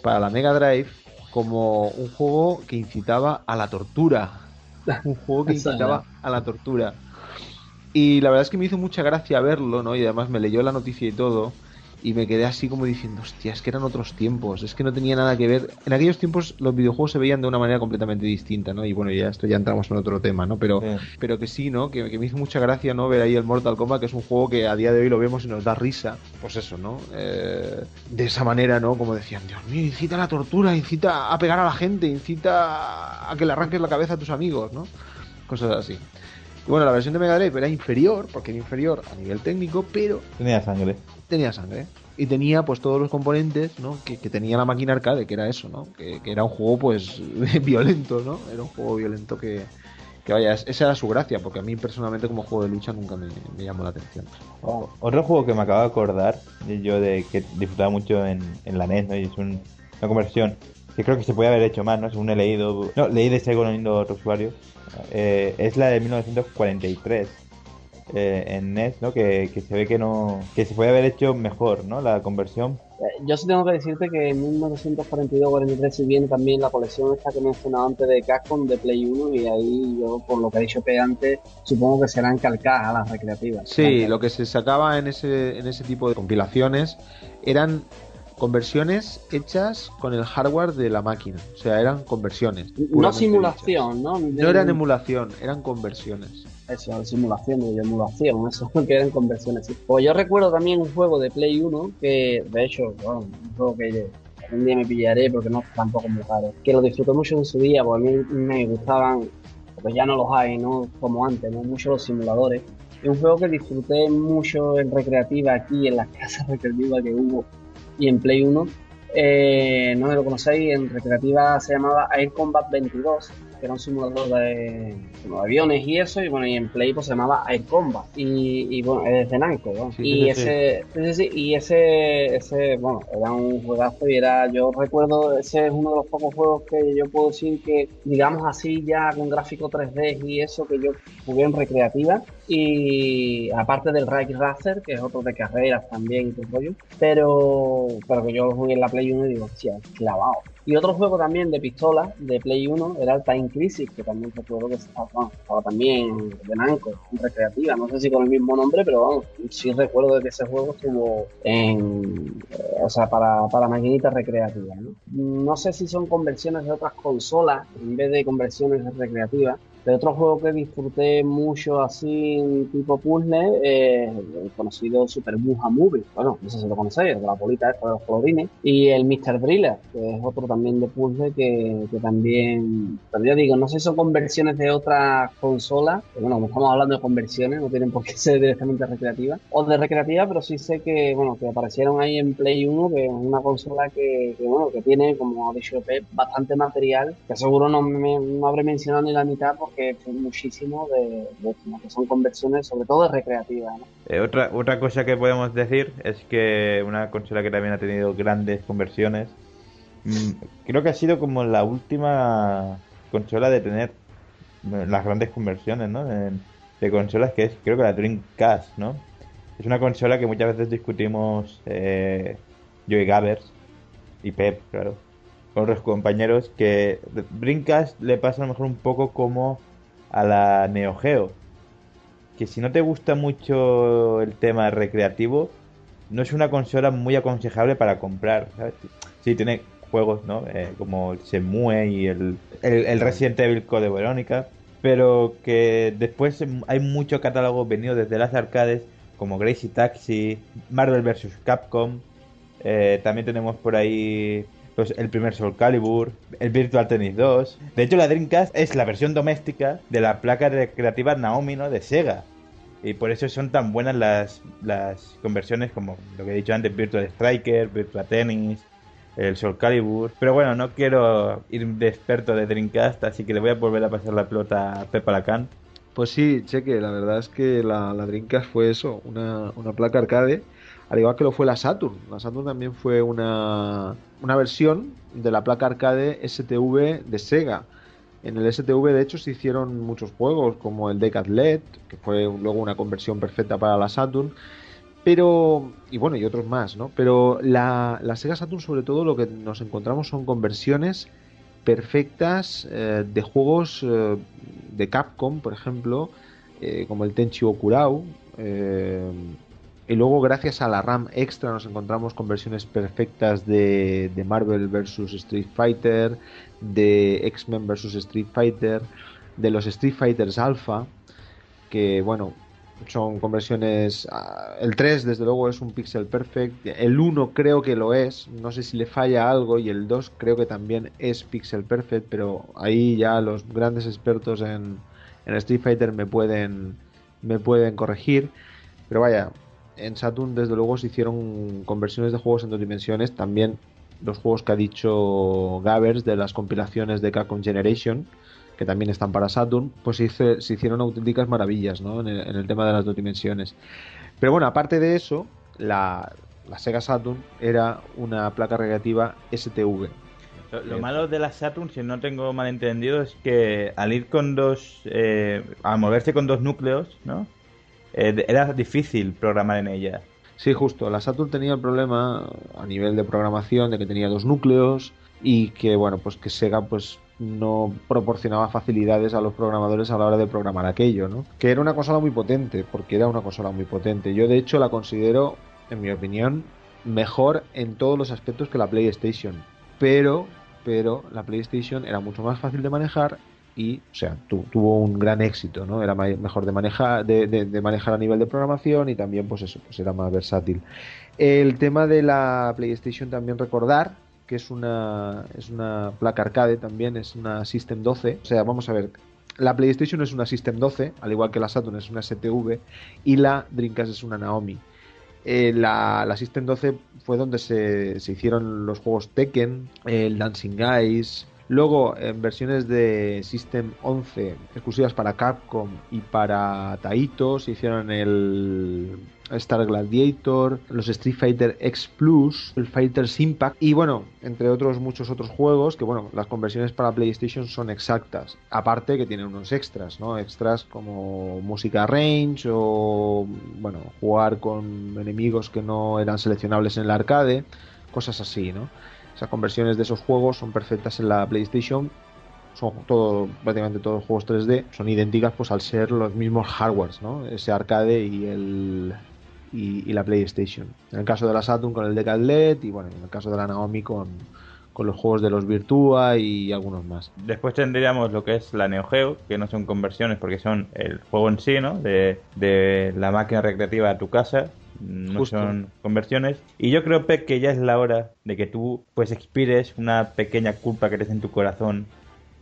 para la Mega Drive, como un juego que incitaba a la tortura. Un juego que incitaba a la tortura. Y la verdad es que me hizo mucha gracia verlo, ¿no? Y además me leyó la noticia y todo. Y me quedé así como diciendo, hostia, es que eran otros tiempos, es que no tenía nada que ver. En aquellos tiempos los videojuegos se veían de una manera completamente distinta, ¿no? Y bueno, ya entramos en otro tema, ¿no? Pero que sí, ¿no? Que me hizo mucha gracia, ¿no?, ver ahí el Mortal Kombat, que es un juego que a día de hoy lo vemos y nos da risa. Pues eso, ¿no? De esa manera, ¿no? Como decían, Dios mío, incita a la tortura, incita a pegar a la gente, incita a que le arranques la cabeza a tus amigos, ¿no? Cosas así. Y bueno, la versión de Mega Drive era inferior, porque era inferior a nivel técnico, pero Tenía sangre. Y tenía pues todos los componentes, ¿no?, que tenía la máquina arcade, que era eso, ¿no? Que era un juego pues violento, ¿no? Era un juego violento que vaya, esa era su gracia, porque a mí personalmente como juego de lucha nunca me llamó la atención. Otro juego que me acabo de acordar, yo de que disfrutaba mucho en la NES, ¿no? Y es una conversión que creo que se puede haber hecho más, ¿no? Según he leído, leí de Sego leyendo a otro usuario, es la de 1943. En NES, ¿no? Que se ve que se puede haber hecho mejor, ¿no?, la conversión. Yo sí tengo que decirte que en 1942-43, si bien también la colección esta que mencionaba antes de Capcom de Play 1, y ahí yo, por lo que ha dicho P antes, supongo que serán calcadas a las recreativas. Sí, lo que se sacaba en ese tipo de compilaciones eran conversiones hechas con el hardware de la máquina, o sea, eran conversiones. No simulación, ¿no? No eran emulación, eran conversiones. Eso, simulación y emulación, eso que eran conversiones. Sí. Pues yo recuerdo también un juego de Play 1 que, de hecho, bueno, un juego que un día me pillaré porque no es tampoco muy caro, que lo disfruté mucho en su día, porque a mí me gustaban, porque ya no los hay, ¿no?, como antes, ¿no?, mucho los simuladores. Es un juego que disfruté mucho en recreativa aquí, en las casas recreativas que hubo y en Play 1. No sé si lo conocéis, en recreativa se llamaba Air Combat 22, que era un simulador de aviones y eso, y bueno, y en Play pues se llamaba Air Combat, y bueno, es de Namco, ¿no? Sí, y sí. ese, bueno, era un juegazo y yo recuerdo, ese es uno de los pocos juegos que yo puedo decir que, digamos así, ya con gráfico 3D y eso, que yo jugué en recreativa, y aparte del Ridge Racer, que es otro de carreras también y todo el rollo, pero que yo lo jugué en la Play 1 y digo, hostia, clavado. Y otro juego también de pistola de Play 1 era el Time Crisis, que también recuerdo que estaba también de Namco, en recreativa, no sé si con el mismo nombre, pero vamos, sí recuerdo de que ese juego estuvo para maquinitas recreativas, ¿no? No sé si son conversiones de otras consolas en vez de conversiones recreativas. De otro juego que disfruté mucho así, tipo puzzle, el conocido Super Buja Movie. Bueno, no sé si lo conocéis, de la bolita esta de los colorines. Y el Mr. Driller, que es otro también de puzzle que también... Pero yo digo, no sé si son conversiones de otras consolas. Bueno, como estamos hablando de conversiones, no tienen por qué ser directamente recreativas. O de recreativa, pero sí sé que, bueno, que aparecieron ahí en Play 1, que es una consola que tiene, como ha dicho Pep, bastante material, que seguro no habré mencionado ni la mitad, que fue muchísimo de que son conversiones, sobre todo de recreativas, ¿no? Otra cosa que podemos decir es que una consola que también ha tenido grandes conversiones, creo que ha sido como la última consola de tener las grandes conversiones, ¿no?, de consolas, que es, creo que la Dreamcast, ¿no? Es una consola que muchas veces discutimos yo y Gabers y Pep, claro, con otros compañeros, que Dreamcast le pasa a lo mejor un poco como a la Neo Geo, que si no te gusta mucho el tema recreativo, no es una consola muy aconsejable para comprar, ¿sabes? Sí, tiene juegos, ¿no? Como el Shenmue y el Resident Evil Code Verónica, pero que después hay mucho catálogo venido desde las arcades, como Crazy Taxi, Marvel vs. Capcom, también tenemos por ahí el primer Soul Calibur, el Virtual Tennis 2. De hecho, la Dreamcast es la versión doméstica de la placa recreativa Naomi, ¿no? De Sega. Y por eso son tan buenas las conversiones como lo que he dicho antes, Virtual Striker, Virtual Tennis, el Soul Calibur. Pero bueno, no quiero ir de experto de Dreamcast, así que le voy a volver a pasar la pelota a Pepa Lacan. Pues sí, Cheque, la verdad es que la Dreamcast fue eso, una placa arcade, al igual que lo fue la Saturn. La Saturn también fue una versión de la placa arcade STV de Sega. En el STV, de hecho, se hicieron muchos juegos, como el Decade LED, que fue luego una conversión perfecta para la Saturn, pero, y bueno, y otros más, ¿no? Pero la Sega Saturn, sobre todo, lo que nos encontramos son conversiones perfectas de juegos de Capcom, por ejemplo, como el Tenchi Okurau. Y luego, gracias a la RAM extra, nos encontramos con versiones perfectas de Marvel vs. Street Fighter, de X-Men vs. Street Fighter, de los Street Fighters Alpha, que bueno, son conversiones. El 3 desde luego es un pixel perfect, el 1 creo que lo es, no sé si le falla algo, y el 2 creo que también es pixel perfect, pero ahí ya los grandes expertos en Street Fighter me pueden corregir. Pero vaya, en Saturn desde luego se hicieron conversiones de juegos en 2 dimensiones, también los juegos que ha dicho Gavers de las compilaciones de Capcom Generation, que también están para Saturn, pues se hicieron auténticas maravillas, ¿no? en el tema de las 2 dimensiones. Pero bueno, aparte de eso, la Sega Saturn era una placa recreativa STV. Lo malo de la Saturn, si no tengo mal entendido, es que al ir con al moverse con 2 núcleos, ¿no? Era difícil programar en ella. Sí, justo. La Saturn tenía el problema a nivel de programación de que tenía 2 núcleos y que, bueno, pues que Sega pues no proporcionaba facilidades a los programadores a la hora de programar aquello, ¿no? Que era una consola muy potente, porque era una consola muy potente. Yo, de hecho, la considero, en mi opinión, mejor en todos los aspectos que la PlayStation. Pero la PlayStation era mucho más fácil de manejar y, o sea, tuvo un gran éxito, ¿no? Era mejor de manejar, de manejar a nivel de programación, y también, pues eso, pues era más versátil. El tema de la PlayStation, también recordar que es una placa arcade también, es una System 12. O sea, vamos a ver, la PlayStation es una System 12, al igual que la Saturn es una STV, y la Dreamcast es una Naomi. La System 12 fue donde se hicieron los juegos Tekken, el Dancing Guys. Luego, en versiones de System 11 exclusivas para Capcom y para Taito, se hicieron el Star Gladiator, los Street Fighter X Plus, el Fighters Impact y, bueno, entre otros muchos otros juegos que, bueno, las conversiones para PlayStation son exactas. Aparte que tienen unos extras, ¿no? Extras como música range o, bueno, jugar con enemigos que no eran seleccionables en el arcade, cosas así, ¿no? Esas conversiones de esos juegos son perfectas en la PlayStation. Son prácticamente todos los juegos 3D son idénticas, pues al ser los mismos hardwares, ¿no? Ese arcade y la PlayStation. En el caso de la Saturn con el Decade LED, y bueno, en el caso de la Naomi con los juegos de los Virtua y algunos más. Después tendríamos lo que es la Neo Geo, que no son conversiones porque son el juego en sí, ¿no? De la máquina recreativa a tu casa. No Justo. Son conversiones. Y yo creo, Pep, que ya es la hora de que tú pues expires una pequeña culpa que tienes en tu corazón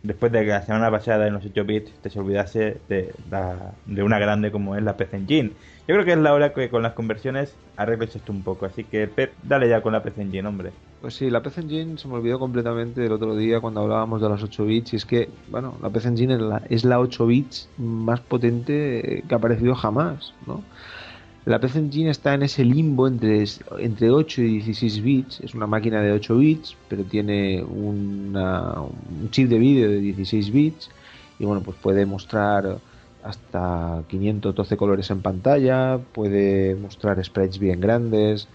después de que la semana pasada en los 8 bits te se olvidase de una grande como es la PC Engine. Yo creo que es la hora que con las conversiones arregles esto un poco. Así que, Pep, dale ya con la PC Engine, hombre. Pues sí, la PC Engine se me olvidó completamente el otro día cuando hablábamos de las 8 bits. Y es que, bueno, la PC Engine es la 8 bits más potente que ha aparecido jamás, ¿no? La PC Engine está en ese limbo entre 8 y 16 bits. Es una máquina de 8 bits, pero tiene un chip de vídeo de 16 bits. Y bueno, pues puede mostrar hasta 512 colores en pantalla, puede mostrar sprites bien grandes.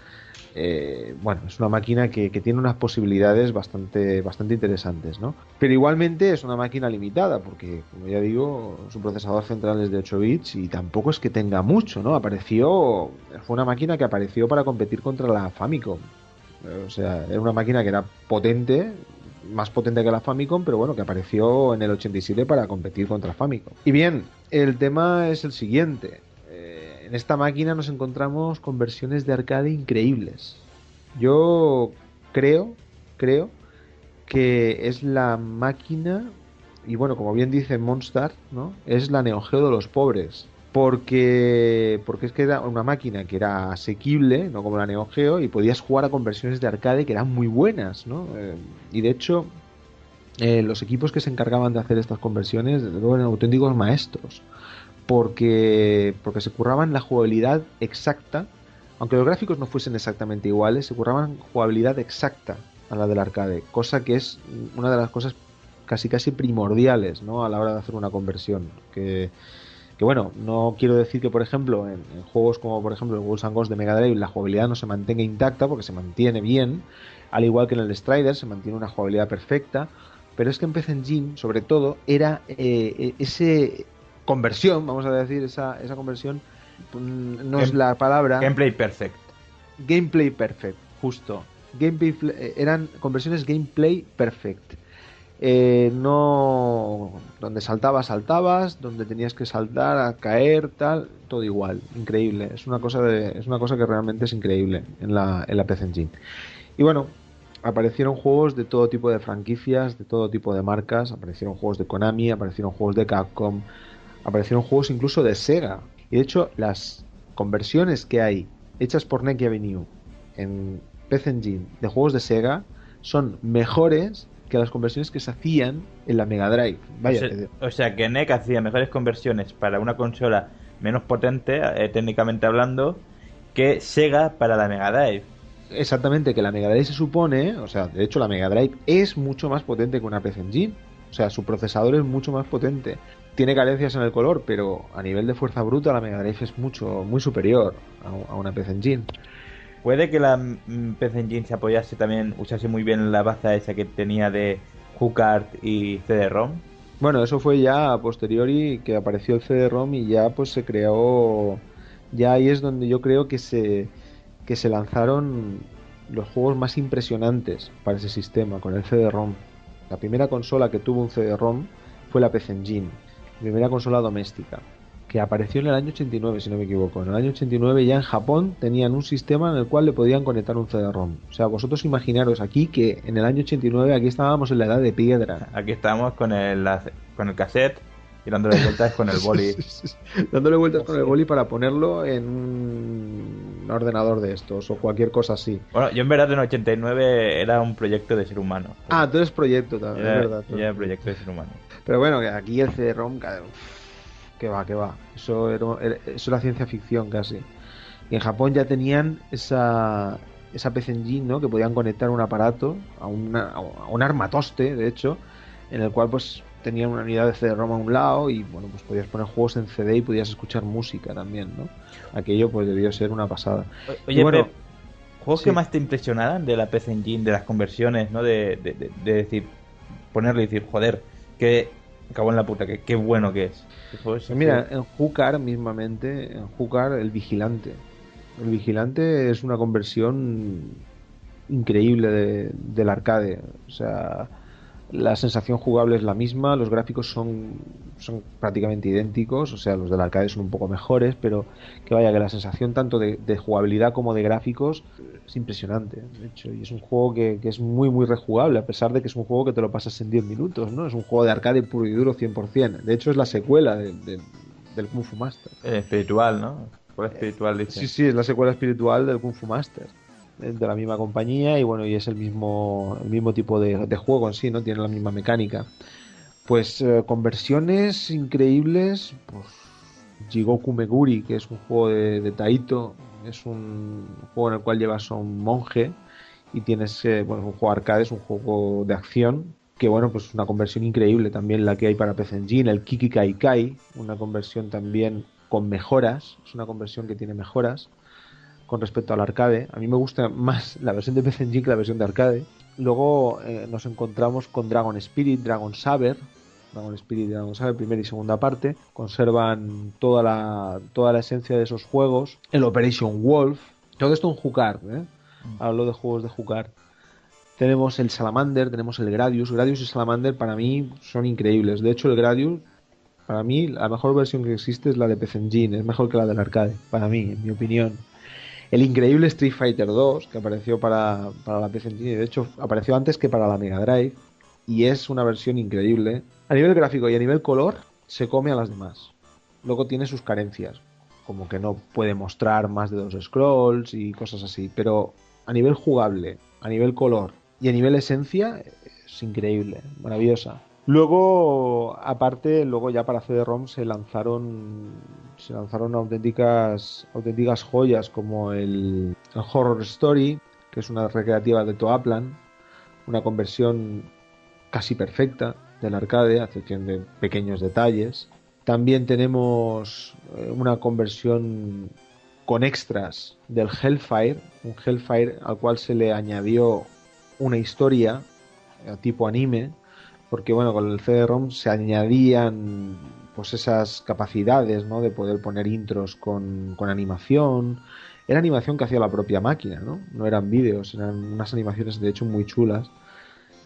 Bueno, es una máquina que tiene unas posibilidades bastante interesantes, ¿no? Pero igualmente es una máquina limitada porque, como ya digo, su procesador central es de 8 bits y tampoco es que tenga mucho, ¿no? Fue una máquina que apareció para competir contra la Famicom. O sea, era una máquina que era potente, más potente que la Famicom, pero bueno, que apareció en el 87 para competir contra Famicom. Y bien, el tema es el siguiente. En esta máquina nos encontramos con versiones de arcade increíbles. Yo creo que es la máquina, y bueno, como bien dice Monstar, ¿no? Es la Neo Geo de los pobres. Porque es que era una máquina que era asequible, no como la Neo Geo, y podías jugar a conversiones de arcade que eran muy buenas, ¿no? Y de hecho, los equipos que se encargaban de hacer estas conversiones, desde luego, eran auténticos maestros. Porque se curraban la jugabilidad exacta, aunque los gráficos no fuesen exactamente iguales, se curraban jugabilidad exacta a la del arcade, cosa que es una de las cosas casi primordiales, ¿no? A la hora de hacer una conversión. Que bueno, no quiero decir que, por ejemplo, en juegos como por ejemplo el Ghouls and Ghosts de Mega Drive la jugabilidad no se mantenga intacta, porque se mantiene bien, al igual que en el Strider se mantiene una jugabilidad perfecta, pero es que en PC Engine, sobre todo, era ese conversión, vamos a decir, esa conversión, no es la palabra... Gameplay perfect. Gameplay perfect, justo. Eran conversiones gameplay perfect. No, donde saltabas, donde tenías que saltar, a caer, tal, todo igual, increíble. Es una cosa que realmente es increíble en la PC Engine. Y bueno, aparecieron juegos de todo tipo de franquicias, de todo tipo de marcas, aparecieron juegos de Konami, aparecieron juegos de Capcom, aparecieron juegos incluso de Sega. Y de hecho, las conversiones que hay hechas por Necky Avenue en PC Engine de juegos de Sega son mejores que las conversiones que se hacían en la Mega Drive. Vaya, o sea que NEC hacía mejores conversiones para una consola menos potente, técnicamente hablando, que Sega para la Mega Drive. Exactamente, que la Mega Drive se supone, o sea, de hecho la Mega Drive es mucho más potente que una PC Engine. O sea, su procesador es mucho más potente. Tiene carencias en el color, pero a nivel de fuerza bruta la Mega Drive es muy superior a una PC Engine. Puede que la PC Engine se apoyase también, usase muy bien la baza esa que tenía de HuCard y CD-ROM. Bueno, eso fue ya a posteriori que apareció el CD-ROM y ya pues se creó, ya ahí es donde yo creo que se lanzaron los juegos más impresionantes para ese sistema con el CD-ROM. La primera consola que tuvo un CD-ROM fue la PC Engine, la primera consola doméstica, que apareció en el año 89, si no me equivoco. En el año 89 ya en Japón tenían un sistema en el cual le podían conectar un CD-ROM. O sea, vosotros imaginaros aquí que en el año 89 aquí estábamos en la edad de piedra. Aquí estábamos con el cassette y dándole vueltas con el boli. Dándole vueltas con el boli para ponerlo en un ordenador de estos o cualquier cosa así. Bueno, yo en verdad en el 89 era un proyecto de ser humano. Ah, tú eres proyecto también, es verdad. Era proyecto de ser humano. Pero bueno, que aquí el CD-ROM... Que va. Eso era ciencia ficción casi. Y en Japón ya tenían esa PC Engine, ¿no? Que podían conectar un aparato a un armatoste, de hecho, en el cual pues tenían una unidad de CD-ROM a un lado y bueno, pues podías poner juegos en CD y podías escuchar música también, ¿no? Aquello pues debió ser una pasada. Oye, bueno, Pep, ¿juegos que más te impresionaran de la PC Engine, de las conversiones, ¿no? De decir, ponerle y decir, joder, que acabó en la puta, que qué bueno que es. Pues mira, en HuCard mismamente, en HuCard el Vigilante. El Vigilante es una conversión increíble del arcade. O sea, la sensación jugable es la misma, los gráficos son prácticamente idénticos, o sea, los del arcade son un poco mejores, pero que vaya, que la sensación tanto de jugabilidad como de gráficos es impresionante, de hecho, y es un juego que es muy rejugable, a pesar de que es un juego que te lo pasas en 10 minutos, ¿no? Es un juego de arcade puro y duro 100%, de hecho es la secuela del Kung Fu Master. Espiritual, ¿no? Secuela espiritual, dice. Sí, es la secuela espiritual del Kung Fu Master, de la misma compañía, y bueno, y es el mismo tipo de juego en sí, ¿no? Tiene la misma mecánica. Pues conversiones increíbles, pues Jigoku Meguri, que es un juego de Taito, es un juego en el cual llevas a un monje y tienes, bueno, es un juego arcade, es un juego de acción, que bueno, pues es una conversión increíble también la que hay para PC Engine, el Kiki Kai Kai, una conversión también con mejoras, es una conversión que tiene mejoras con respecto al arcade. A mí me gusta más la versión de PC Engine que la versión de arcade. Luego nos encontramos con Dragon Spirit, Dragon Saber, primera y segunda parte. Conservan toda la esencia de esos juegos. El Operation Wolf, todo esto en HuCard, Hablo de juegos de HuCard. Tenemos el Salamander, tenemos el Gradius. Gradius y Salamander para mí son increíbles. De hecho, el Gradius, para mí, la mejor versión que existe es la de PC Engine. Es mejor que la del arcade, para mí, en mi opinión. El increíble Street Fighter 2, que apareció para la PC Engine, y de hecho apareció antes que para la Mega Drive, y es una versión increíble. A nivel gráfico y a nivel color, se come a las demás. Luego tiene sus carencias, como que no puede mostrar más de 2 scrolls y cosas así, pero a nivel jugable, a nivel color y a nivel esencia, es increíble, maravillosa. Luego, aparte, luego ya para CD-ROM se lanzaron auténticas joyas como el Horror Story, que es una recreativa de Toaplan, una conversión casi perfecta del arcade, a excepción de pequeños detalles. También tenemos una conversión con extras del Hellfire, un Hellfire al cual se le añadió una historia tipo anime, porque bueno, con el CD-ROM se añadían pues esas capacidades, ¿no? De poder poner intros con animación. Era animación que hacía la propia máquina, ¿no? No eran vídeos, eran unas animaciones de hecho muy chulas.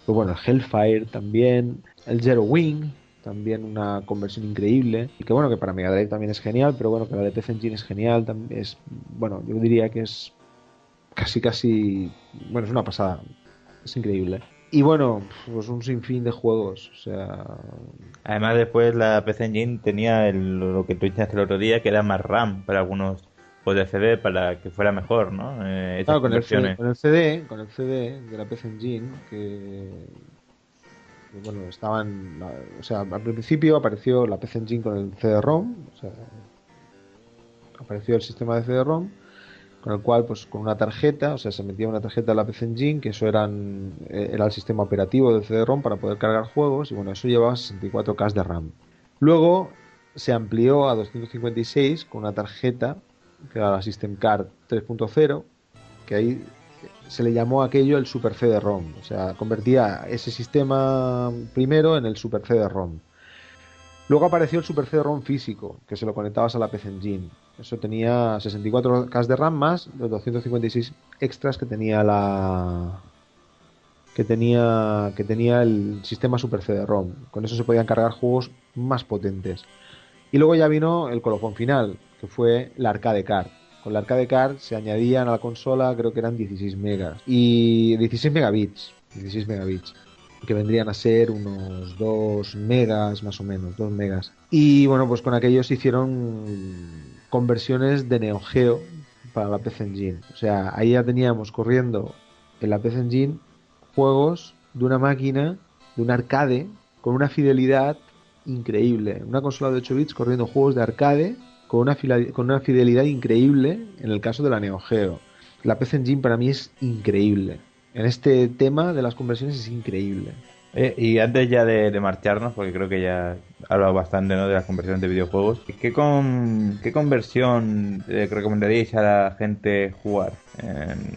Pues bueno, el Hellfire también, el Zero Wing, también una conversión increíble. Y que bueno, que para Mega Drive también es genial, pero bueno, que la de PC Engine es genial. Es, bueno, yo diría que es casi, bueno, es una pasada. Es increíble. Y bueno, pues un sinfín de juegos, o sea... Además, después la PC Engine tenía lo que tú dijiste el otro día, que era más RAM para algunos juegos de CD para que fuera mejor, ¿no? Estas Claro, conversiones. con el CD de la PC Engine, bueno, o sea, al principio apareció la PC Engine con el CD-ROM, o sea, apareció el sistema de CD-ROM, con el cual, pues con una tarjeta, o sea, se metía una tarjeta en la PC Engine, que eso era el sistema operativo del CD-ROM para poder cargar juegos, y bueno, eso llevaba 64K de RAM. Luego se amplió a 256 con una tarjeta, que era la System Card 3.0, que ahí se le llamó aquello el Super CD-ROM, o sea, convertía ese sistema primero en el Super CD-ROM. Luego apareció el Super CD-ROM físico, que se lo conectabas a la PC Engine. Eso tenía 64K de RAM más los 256 extras que tenía que tenía el sistema Super CD-ROM. Con eso se podían cargar juegos más potentes. Y luego ya vino el colofón final, que fue la Arcade Card. Con la Arcade Card se añadían a la consola, creo que eran 16 megas. Y 16 megabits. 16 megabits. Que vendrían a ser unos 2 megas, más o menos, 2 megas. Y bueno, pues con aquellos se hicieron conversiones de Neo Geo para la PC Engine. O sea, ahí ya teníamos corriendo en la PC Engine juegos de una máquina, de un arcade, con una fidelidad increíble. Una consola de 8 bits corriendo juegos de arcade con una fidelidad increíble en el caso de la Neo Geo. La PC Engine para mí es increíble. En este tema de las conversiones es increíble. Y antes ya de marcharnos, porque creo que ya he hablado bastante, ¿no?, de las conversiones de videojuegos, ¿qué conversión recomendaríais a la gente jugar?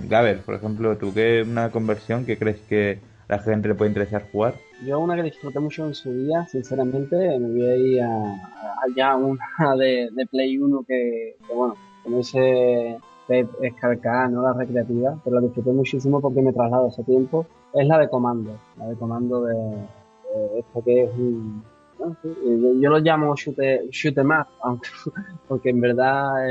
Gaber, por ejemplo, ¿tú qué una conversión que crees que a la gente le puede interesar jugar? Yo una que disfruté mucho en su día, sinceramente, me voy a ir a ya una de Play 1 que bueno, como dice Pep, es calcada, no la recreativa, pero la disfruté muchísimo porque me traslado ese tiempo. Es la de Comando de esto que es un... ¿no? Sí, yo lo llamo shoot em up, aunque, porque en verdad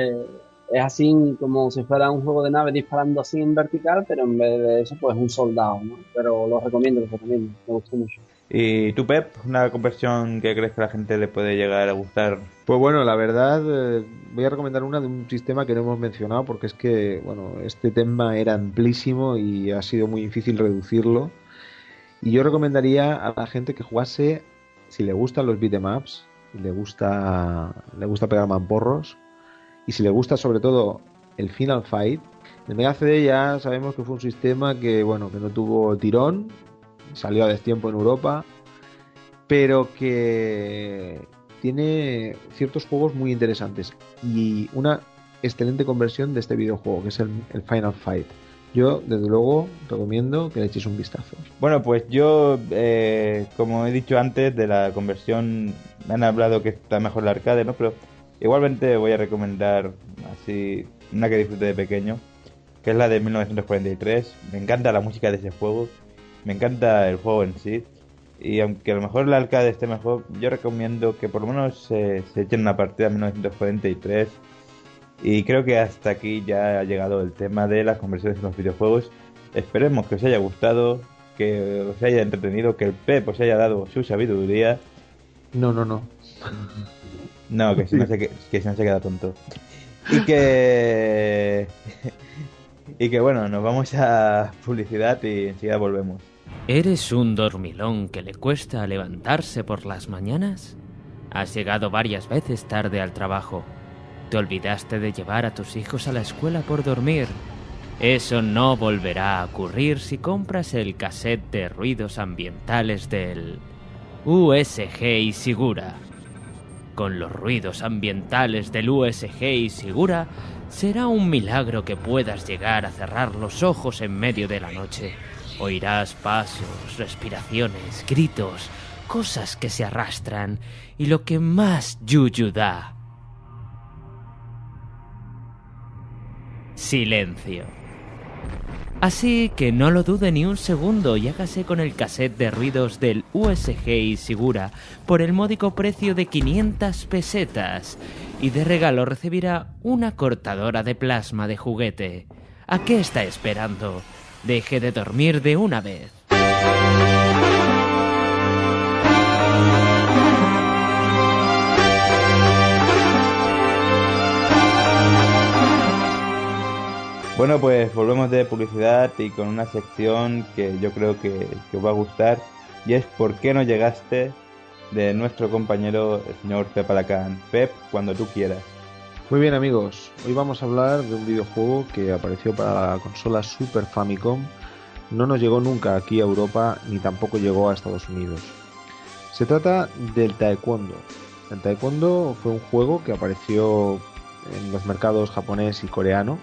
es así como si fuera un juego de nave disparando así en vertical, pero en vez de eso pues un soldado, ¿no? Pero lo recomiendo, me gustó mucho. ¿Y tú, Pep, una conversión que crees que a la gente le puede llegar a gustar? Pues bueno, la verdad, voy a recomendar una de un sistema que no hemos mencionado porque es que, bueno, este tema era amplísimo y ha sido muy difícil reducirlo. Y yo recomendaría a la gente que jugase, si le gustan los beat'em ups, le gusta pegar mamporros, y si le gusta sobre todo el Final Fight. El Mega CD ya sabemos que fue un sistema que, bueno, que no tuvo tirón, salió a destiempo en Europa, pero que tiene ciertos juegos muy interesantes y una excelente conversión de este videojuego, que es el Final Fight. Yo, desde luego, recomiendo que le echéis un vistazo. Bueno, pues yo, como he dicho antes, de la conversión me han hablado que está mejor la arcade, ¿no? Pero igualmente voy a recomendar así una que disfruté de pequeño, que es la de 1943. Me encanta la música de ese juego, me encanta el juego en sí. Y aunque a lo mejor el arcade esté mejor, yo recomiendo que por lo menos se echen una partida en 1943 Y creo que hasta aquí ya ha llegado el tema de las conversiones en los videojuegos. Esperemos que os haya gustado, que os haya entretenido, que el Pep os haya dado su sabiduría. No. No, que si no se queda tonto. Y que... y que bueno, nos vamos a publicidad y enseguida volvemos. ¿Eres un dormilón que le cuesta levantarse por las mañanas? ¿Has llegado varias veces tarde al trabajo? ¿Te olvidaste de llevar a tus hijos a la escuela por dormir? Eso no volverá a ocurrir si compras el cassette de ruidos ambientales del USG Isigura. Con los ruidos ambientales del USG Isigura, será un milagro que puedas llegar a cerrar los ojos en medio de la noche. Oirás pasos, respiraciones, gritos, cosas que se arrastran y lo que más yuyu da: silencio. Así que no lo dude ni un segundo y hágase con el cassette de ruidos del USG Isigura por el módico precio de 500 pesetas y de regalo recibirá una cortadora de plasma de juguete. ¿A qué está esperando? Deje de dormir de una vez. Bueno, pues volvemos de publicidad y con una sección que yo creo que os va a gustar, y es ¿por qué no llegaste?, de nuestro compañero el señor Pep Alacán. Pep, cuando tú quieras. Muy bien, amigos, hoy vamos a hablar de un videojuego que apareció para la consola Super Famicom. No nos llegó nunca aquí a Europa ni tampoco llegó a Estados Unidos. Se trata del Taekwondo. El Taekwondo fue un juego que apareció en los mercados japonés y coreano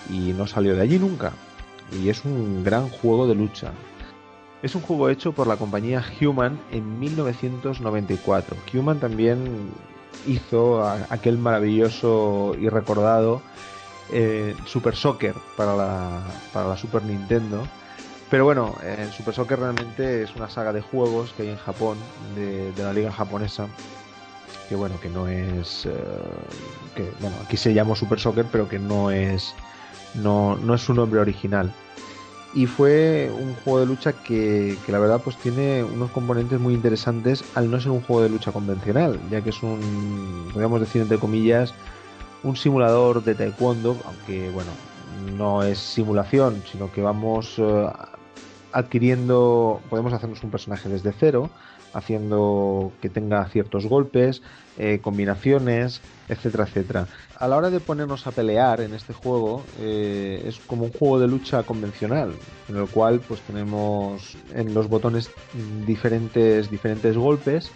y no salió de allí nunca. Y es un gran juego de lucha. Es un juego hecho por la compañía Human en 1994. Human también hizo aquel maravilloso y recordado Super Soccer para la Super Nintendo. Pero bueno, Super Soccer realmente es una saga de juegos que hay en Japón, de la liga japonesa, que bueno, que no es... aquí se llama Super Soccer, pero que no es su nombre original. Y fue un juego de lucha que la verdad pues tiene unos componentes muy interesantes al no ser un juego de lucha convencional, ya que es podríamos decir entre comillas, un simulador de taekwondo, aunque bueno, no es simulación, sino que vamos adquiriendo, podemos hacernos un personaje desde cero, haciendo que tenga ciertos golpes, combinaciones, etcétera, etcétera. A la hora de ponernos a pelear en este juego, es como un juego de lucha convencional, en el cual pues tenemos en los botones diferentes golpes,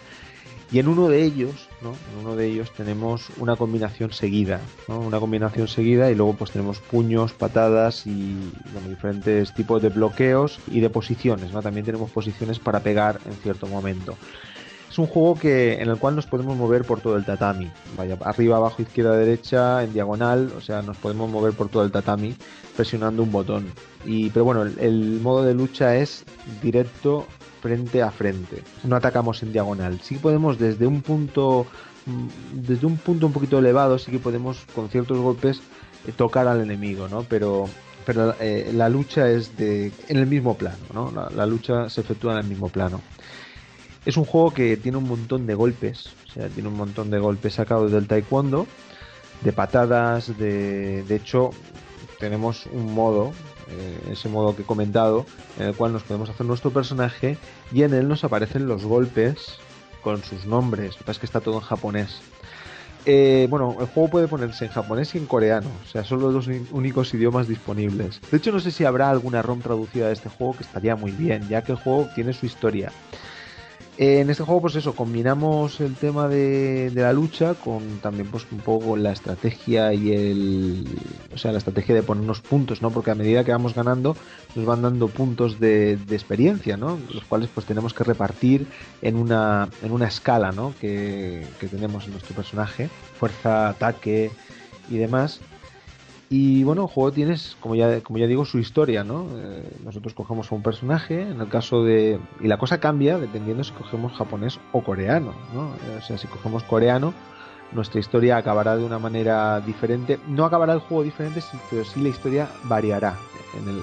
y en uno de ellos, ¿no? En uno de ellos tenemos una combinación seguida, ¿no? Una combinación seguida, y luego pues tenemos puños, patadas y bueno, diferentes tipos de bloqueos y de posiciones, ¿no? También tenemos posiciones para pegar en cierto momento. Es un juego en el cual nos podemos mover por todo el tatami, vaya, arriba, abajo, izquierda, derecha, en diagonal, o sea, nos podemos mover por todo el tatami presionando un botón. Pero bueno, el modo de lucha es directo, frente a frente. No atacamos en diagonal. Sí podemos desde un punto un poquito elevado, sí que podemos con ciertos golpes tocar al enemigo, ¿no? Pero la lucha es en el mismo plano, ¿no? La lucha se efectúa en el mismo plano. Es un juego que tiene un montón de golpes, o sea, tiene un montón de golpes sacados del taekwondo, de patadas, de hecho tenemos un modo, ese modo que he comentado, en el cual nos podemos hacer nuestro personaje y en él nos aparecen los golpes con sus nombres. Lo que pasa es que está todo en japonés. Bueno, el juego puede ponerse en japonés y en coreano, o sea, son los dos únicos idiomas disponibles. De hecho, no sé si habrá alguna ROM traducida de este juego, que estaría muy bien, ya que el juego tiene su historia. En este juego, pues eso, combinamos el tema de la lucha con también pues un poco la estrategia y la estrategia de ponernos puntos, ¿no? Porque a medida que vamos ganando nos van dando puntos de experiencia, ¿no? Los cuales pues tenemos que repartir en una escala, ¿no? que tenemos en nuestro personaje, fuerza, ataque y demás. Y bueno, el juego tiene, como ya digo, su historia, ¿no? Nosotros cogemos a un personaje, en el caso y la cosa cambia dependiendo si cogemos japonés o coreano, ¿no? O sea, si cogemos coreano, nuestra historia acabará de una manera diferente. No acabará el juego diferente, pero sí la historia variará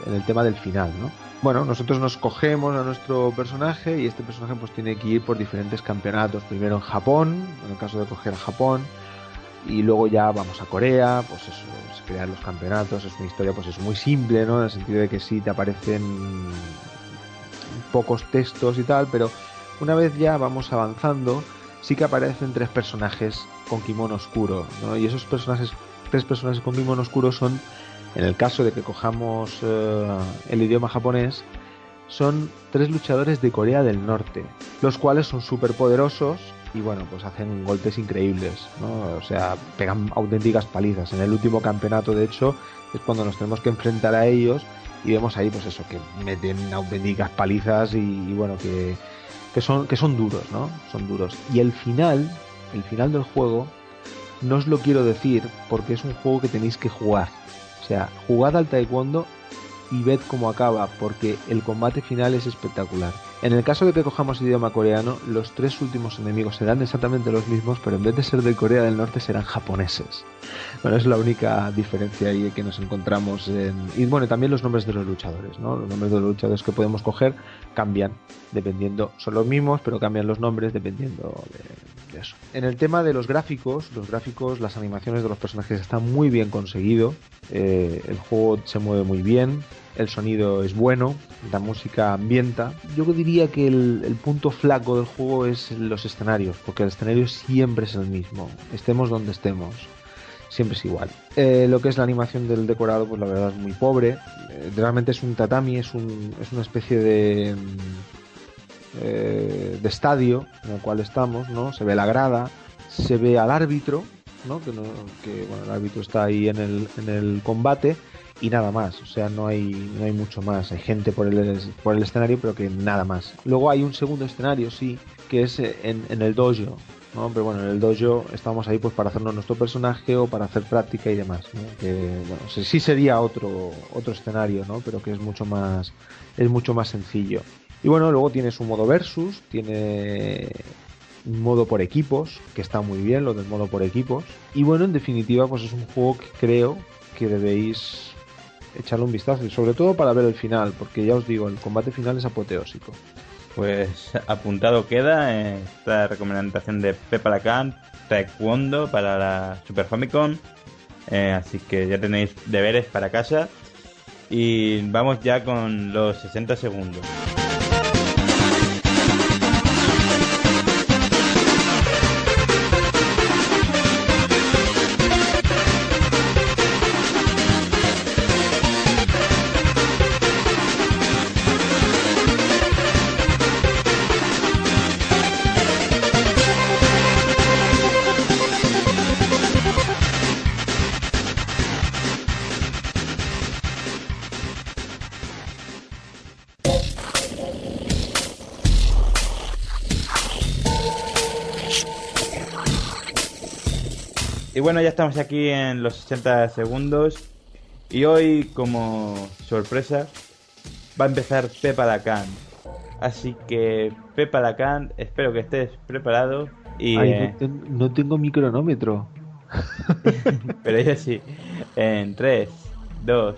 en el tema del final, ¿no? Bueno, nosotros nos cogemos a nuestro personaje y este personaje pues tiene que ir por diferentes campeonatos. Primero en Japón, en el caso de coger a Japón, y luego ya vamos a Corea, pues eso, se crean los campeonatos. Es una historia pues es muy simple, ¿no? En el sentido de que sí te aparecen pocos textos y tal, pero una vez ya vamos avanzando, sí que aparecen 3 personajes con kimono oscuro, ¿no? Y esos personajes, 3 personajes con kimono oscuro son, en el caso de que cojamos el idioma japonés, son 3 luchadores de Corea del Norte, los cuales son súper poderosos y bueno, pues hacen golpes increíbles, ¿no? O sea, pegan auténticas palizas. En el último campeonato, de hecho, es cuando nos tenemos que enfrentar a ellos y vemos ahí, pues eso, que meten auténticas palizas y bueno, que son duros, ¿no? Son duros. Y el final del juego, no os lo quiero decir porque es un juego que tenéis que jugar. O sea, jugad al Taekwondo y ved cómo acaba, porque el combate final es espectacular. En el caso de que cojamos idioma coreano, los 3 últimos enemigos serán exactamente los mismos, pero en vez de ser de Corea del Norte serán japoneses. Bueno, es la única diferencia ahí que nos encontramos y bueno, también los nombres de los luchadores, ¿no? Los nombres de los luchadores que podemos coger cambian dependiendo, son los mismos, pero cambian los nombres dependiendo de eso. En el tema de los gráficos, las animaciones de los personajes están muy bien conseguido. El juego se mueve muy bien, el sonido es bueno, la música ambienta. Yo diría que el punto flaco del juego es los escenarios, porque el escenario siempre es el mismo, estemos donde estemos, siempre es igual. Lo que es la animación del decorado, pues la verdad es muy pobre. Realmente es un tatami, es una especie de estadio en el cual estamos, ¿no? Se ve la grada, se ve al árbitro, ¿no? Que bueno, el árbitro está ahí en el combate y nada más. O sea, no hay mucho más. Hay gente por el escenario, pero que nada más. Luego hay un segundo escenario, sí, que es en el dojo, ¿no? Pero bueno, en el dojo estamos ahí pues para hacernos nuestro personaje o para hacer práctica y demás, ¿no? Que bueno, sí sería otro escenario, ¿no? Pero que es mucho más sencillo. Y bueno, luego tienes un modo versus, tiene un modo por equipos, que está muy bien lo del modo por equipos. Y bueno, en definitiva, pues es un juego que creo que debéis echarle un vistazo, y sobre todo para ver el final, porque ya os digo, el combate final es apoteósico. Pues apuntado queda esta recomendación de Peppa la Can, Taekwondo para la Super Famicom. Así que ya tenéis deberes para casa. Y vamos ya con los 60 segundos. Y bueno, ya estamos aquí en los 60 segundos y hoy, como sorpresa, va a empezar Peppa la Can. Así que, Peppa la Can, espero que estés preparado y... Ay, no tengo mi cronómetro. Pero yo sí. En 3, 2,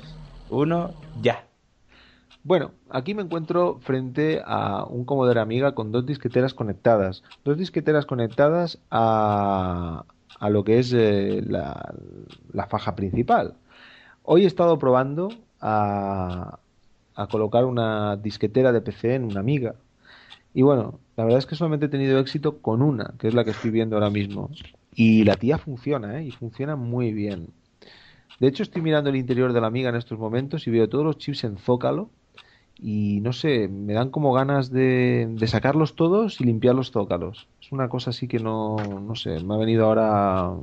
1, ya. Bueno, aquí me encuentro frente a un Commodore Amiga con 2 disqueteras conectadas. 2 disqueteras conectadas a lo que es la faja principal. Hoy he estado probando a colocar una disquetera de PC en una Amiga. Y bueno, la verdad es que solamente he tenido éxito con una, que es la que estoy viendo ahora mismo. Y la tía funciona, ¿eh? Y funciona muy bien. De hecho, estoy mirando el interior de la Amiga en estos momentos y veo todos los chips en zócalo. Y no sé, me dan como ganas de sacarlos todos y limpiar los zócalos. Es una cosa así que no sé, me ha venido ahora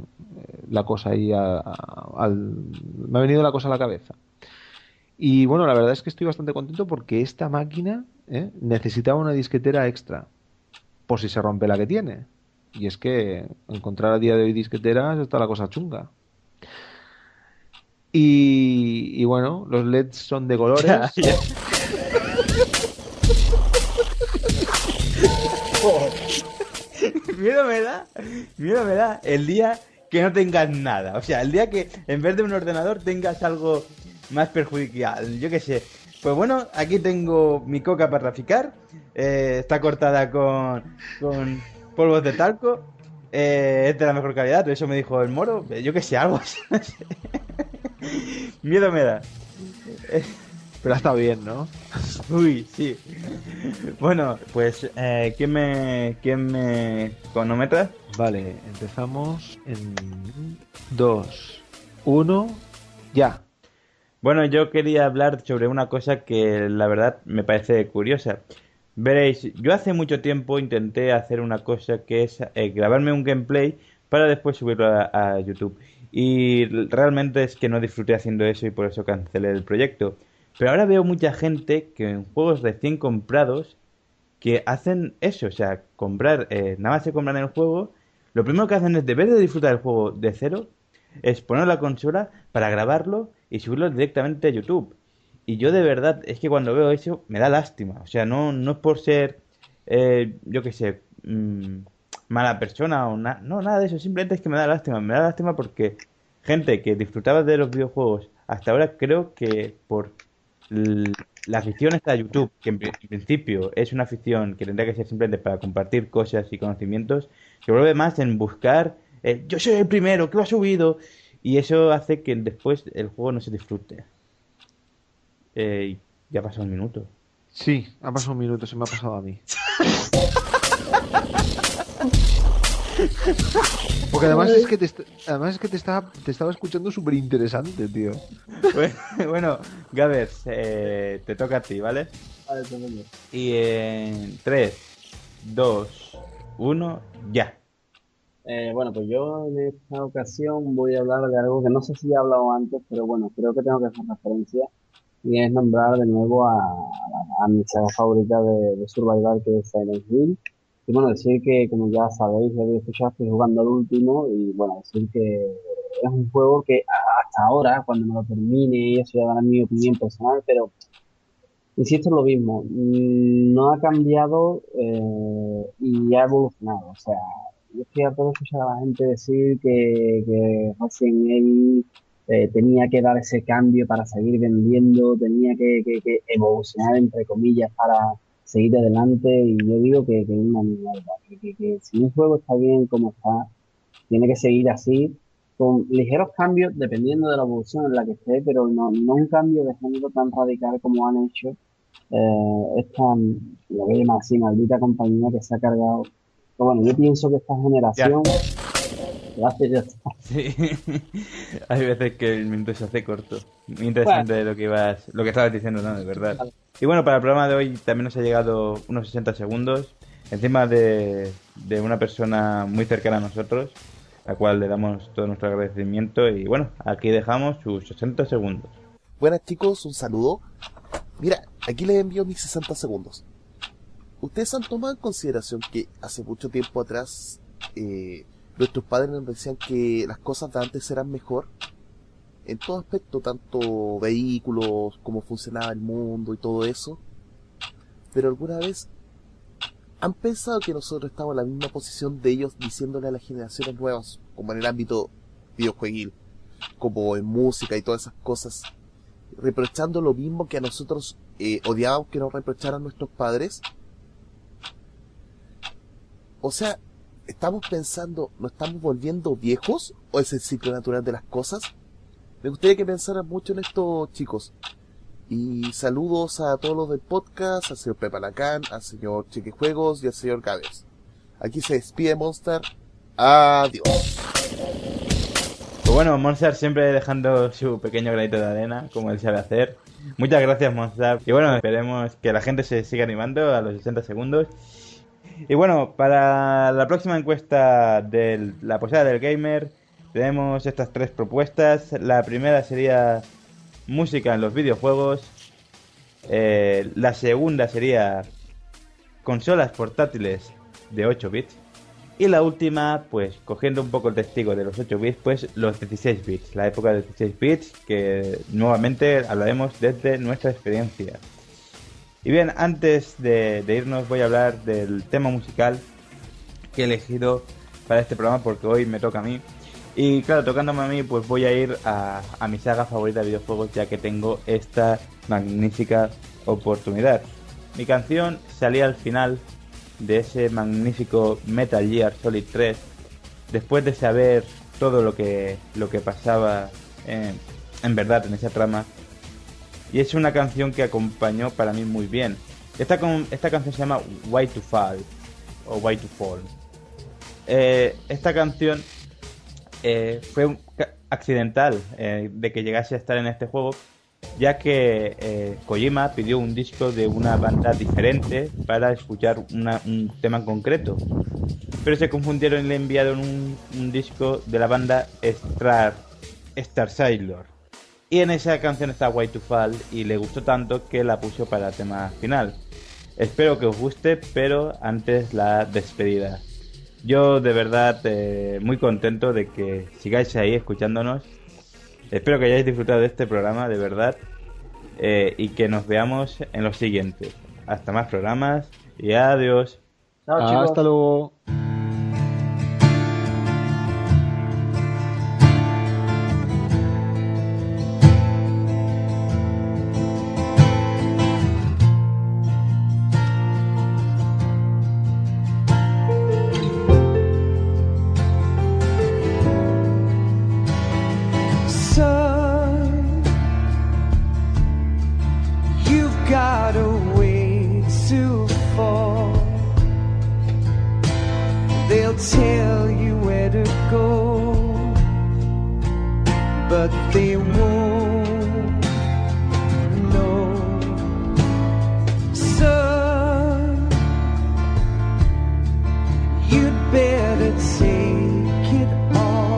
la cosa ahí me ha venido la cosa a la cabeza. Y bueno, la verdad es que estoy bastante contento porque esta máquina necesitaba una disquetera extra por si se rompe la que tiene. Y es que encontrar a día de hoy disqueteras está la cosa chunga. Y bueno, los LEDs son de colores. Ya. miedo me da el día que no tengas nada. O sea, el día que en vez de un ordenador tengas algo más perjudicial. Yo qué sé. Pues bueno, aquí tengo mi coca para traficar. Está cortada con polvos de talco. Es de la mejor calidad, eso me dijo el moro. Yo qué sé, algo así. No sé. Miedo me da. Pero está bien, ¿no? Uy, sí. Bueno, pues, ¿quién me cronometra? Vale, empezamos en 2, 1, ya. Bueno, yo quería hablar sobre una cosa que la verdad me parece curiosa. Veréis, yo hace mucho tiempo intenté hacer una cosa que es grabarme un gameplay para después subirlo a YouTube. Y realmente es que no disfruté haciendo eso y por eso cancelé el proyecto. Pero ahora veo mucha gente que en juegos recién comprados que hacen eso, o sea, comprar, nada más se compran el juego, lo primero que hacen es, de vez de disfrutar el juego de cero, es poner la consola para grabarlo y subirlo directamente a YouTube. Y yo de verdad, es que cuando veo eso me da lástima, o sea, no es por ser, yo qué sé, mala persona o no, nada de eso, simplemente es que me da lástima porque gente que disfrutaba de los videojuegos hasta ahora creo que por la afición está a YouTube, que en principio es una afición que tendría que ser simplemente para compartir cosas y conocimientos, se vuelve más en buscar, yo soy el primero que lo ha subido, y eso hace que después el juego no se disfrute. Ya pasó un minuto. Sí, ha pasado un minuto, se me ha pasado a mí. Porque además es que te estaba escuchando súper interesante, tío. Bueno, Gabers, te toca a ti, ¿vale? Vale, tengo. Y en 3, 2, 1, ya. Bueno, pues yo en esta ocasión voy a hablar de algo que no sé si he hablado antes, pero bueno, creo que tengo que hacer referencia y es nombrar de nuevo a mi saga favorita de Survival, que es Silent Hill. Y bueno, decir que, como ya sabéis, ya habéis escuchado, estoy jugando al último y bueno, decir que es un juego que hasta ahora, cuando me lo termine, y eso ya dará mi opinión personal, pero insisto en lo mismo, no ha cambiado y ha evolucionado. O sea, yo estoy harto de escuchar a la gente decir que Resident Evil tenía que dar ese cambio para seguir vendiendo, tenía que evolucionar, entre comillas, para seguir adelante. Y yo digo que es una mierda, que si un juego está bien como está, tiene que seguir así, con ligeros cambios dependiendo de la evolución en la que esté, pero no un cambio de género tan radical como han hecho esta, lo voy a llamar así, maldita compañía que se ha cargado. Pero bueno, yo pienso que esta generación, gracias, ya está. Sí. Hay veces que el minuto se hace corto. Muy interesante lo que estabas diciendo, ¿no? De verdad. Y bueno, para el programa de hoy también nos ha llegado unos 60 segundos, encima de una persona muy cercana a nosotros, a la cual le damos todo nuestro agradecimiento. Y bueno, aquí dejamos sus 60 segundos. Buenas chicos, un saludo. Mira, aquí les envío mis 60 segundos. ¿Ustedes han tomado en consideración que hace mucho tiempo atrás nuestros padres nos decían que las cosas de antes eran mejor? En todo aspecto, tanto vehículos, cómo funcionaba el mundo y todo eso. Pero alguna vez han pensado que nosotros estamos en la misma posición de ellos, diciéndole a las generaciones nuevas, como en el ámbito videojueguil, como en música y todas esas cosas, reprochando lo mismo que a nosotros odiábamos que nos reprocharan nuestros padres? O sea, ¿estamos pensando, nos estamos volviendo viejos o es el ciclo natural de las cosas? Me gustaría que pensaran mucho en esto, chicos. Y saludos a todos los del podcast, al señor Pepa Lacán, al señor Chequejuegos y al señor Gávez. Aquí se despide Monster. Adiós. Pues bueno, Monster siempre dejando su pequeño granito de arena, como él sabe hacer. Muchas gracias, Monster. Y bueno, esperemos que la gente se siga animando a los 60 segundos. Y bueno, para la próxima encuesta de la posada del gamer, tenemos estas 3 propuestas. La primera sería música en los videojuegos. La segunda sería consolas portátiles de 8 bits. Y la última, pues cogiendo un poco el testigo de los 8 bits, pues los 16 bits. La época de 16 bits, que nuevamente hablaremos desde nuestra experiencia. Y bien, antes de irnos voy a hablar del tema musical, que he elegido para este programa, porque hoy me toca a mí. Y claro, tocándome a mí, pues voy a ir a mi saga favorita de videojuegos, ya que tengo esta magnífica oportunidad. Mi canción salía al final de ese magnífico Metal Gear Solid 3, después de saber todo lo que pasaba en verdad en esa trama. Y es una canción que acompañó para mí muy bien. Esta canción se llama Why to Fall o Why to Fall. Esta canción fue accidental de que llegase a estar en este juego, ya que Kojima pidió un disco de una banda diferente para escuchar un tema en concreto, pero se confundieron y le enviaron un disco de la banda Star Sailor, y en esa canción está Why to Fall y le gustó tanto que la puso para el tema final. Espero que os guste, pero antes la despedida. Yo de verdad muy contento de que sigáis ahí escuchándonos. Espero que hayáis disfrutado de este programa, de verdad, y que nos veamos en los siguientes. Hasta más programas y adiós. Chao, chicos. Hasta luego. Son, you've got a way to fall. They'll tell you where to go, but they won't know. Son, you'd better take it all.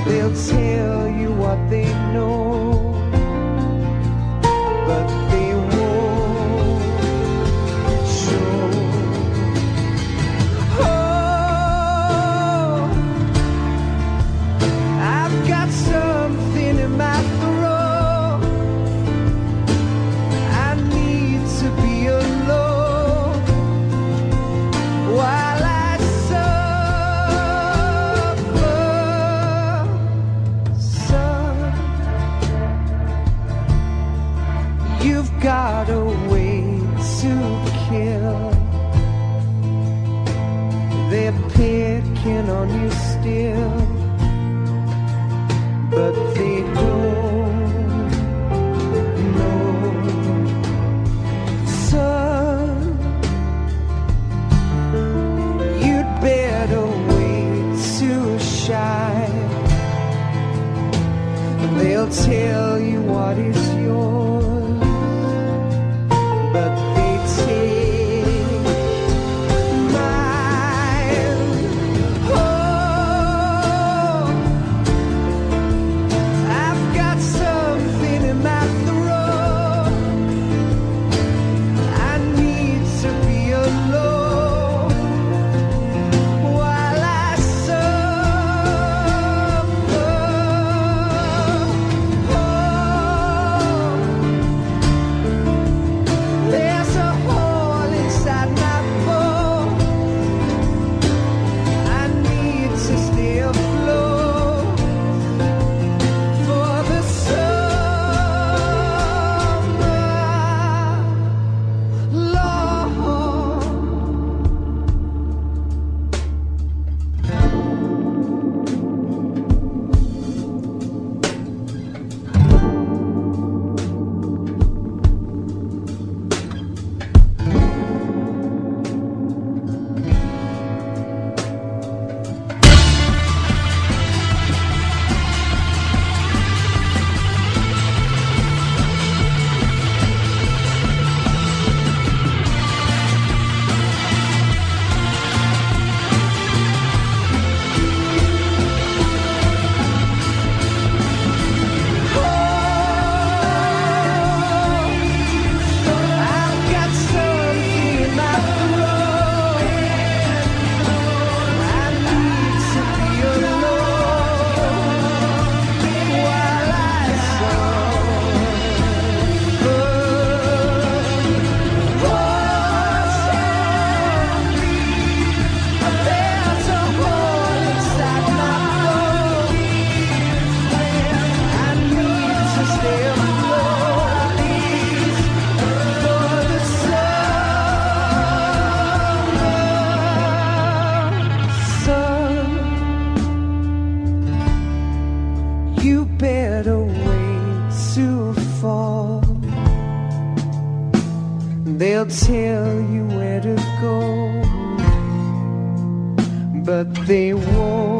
They'll tell you what they know, but they won't show. Oh, I've got something in my throat. I need to be alone while I suffer. Son, you've got a way to kill. They're picking on you still, but they don't know. Son, you'd better wait to shine. They'll tell you what is yours, but they take mine. Oh, they'll tell you where to go, but they won't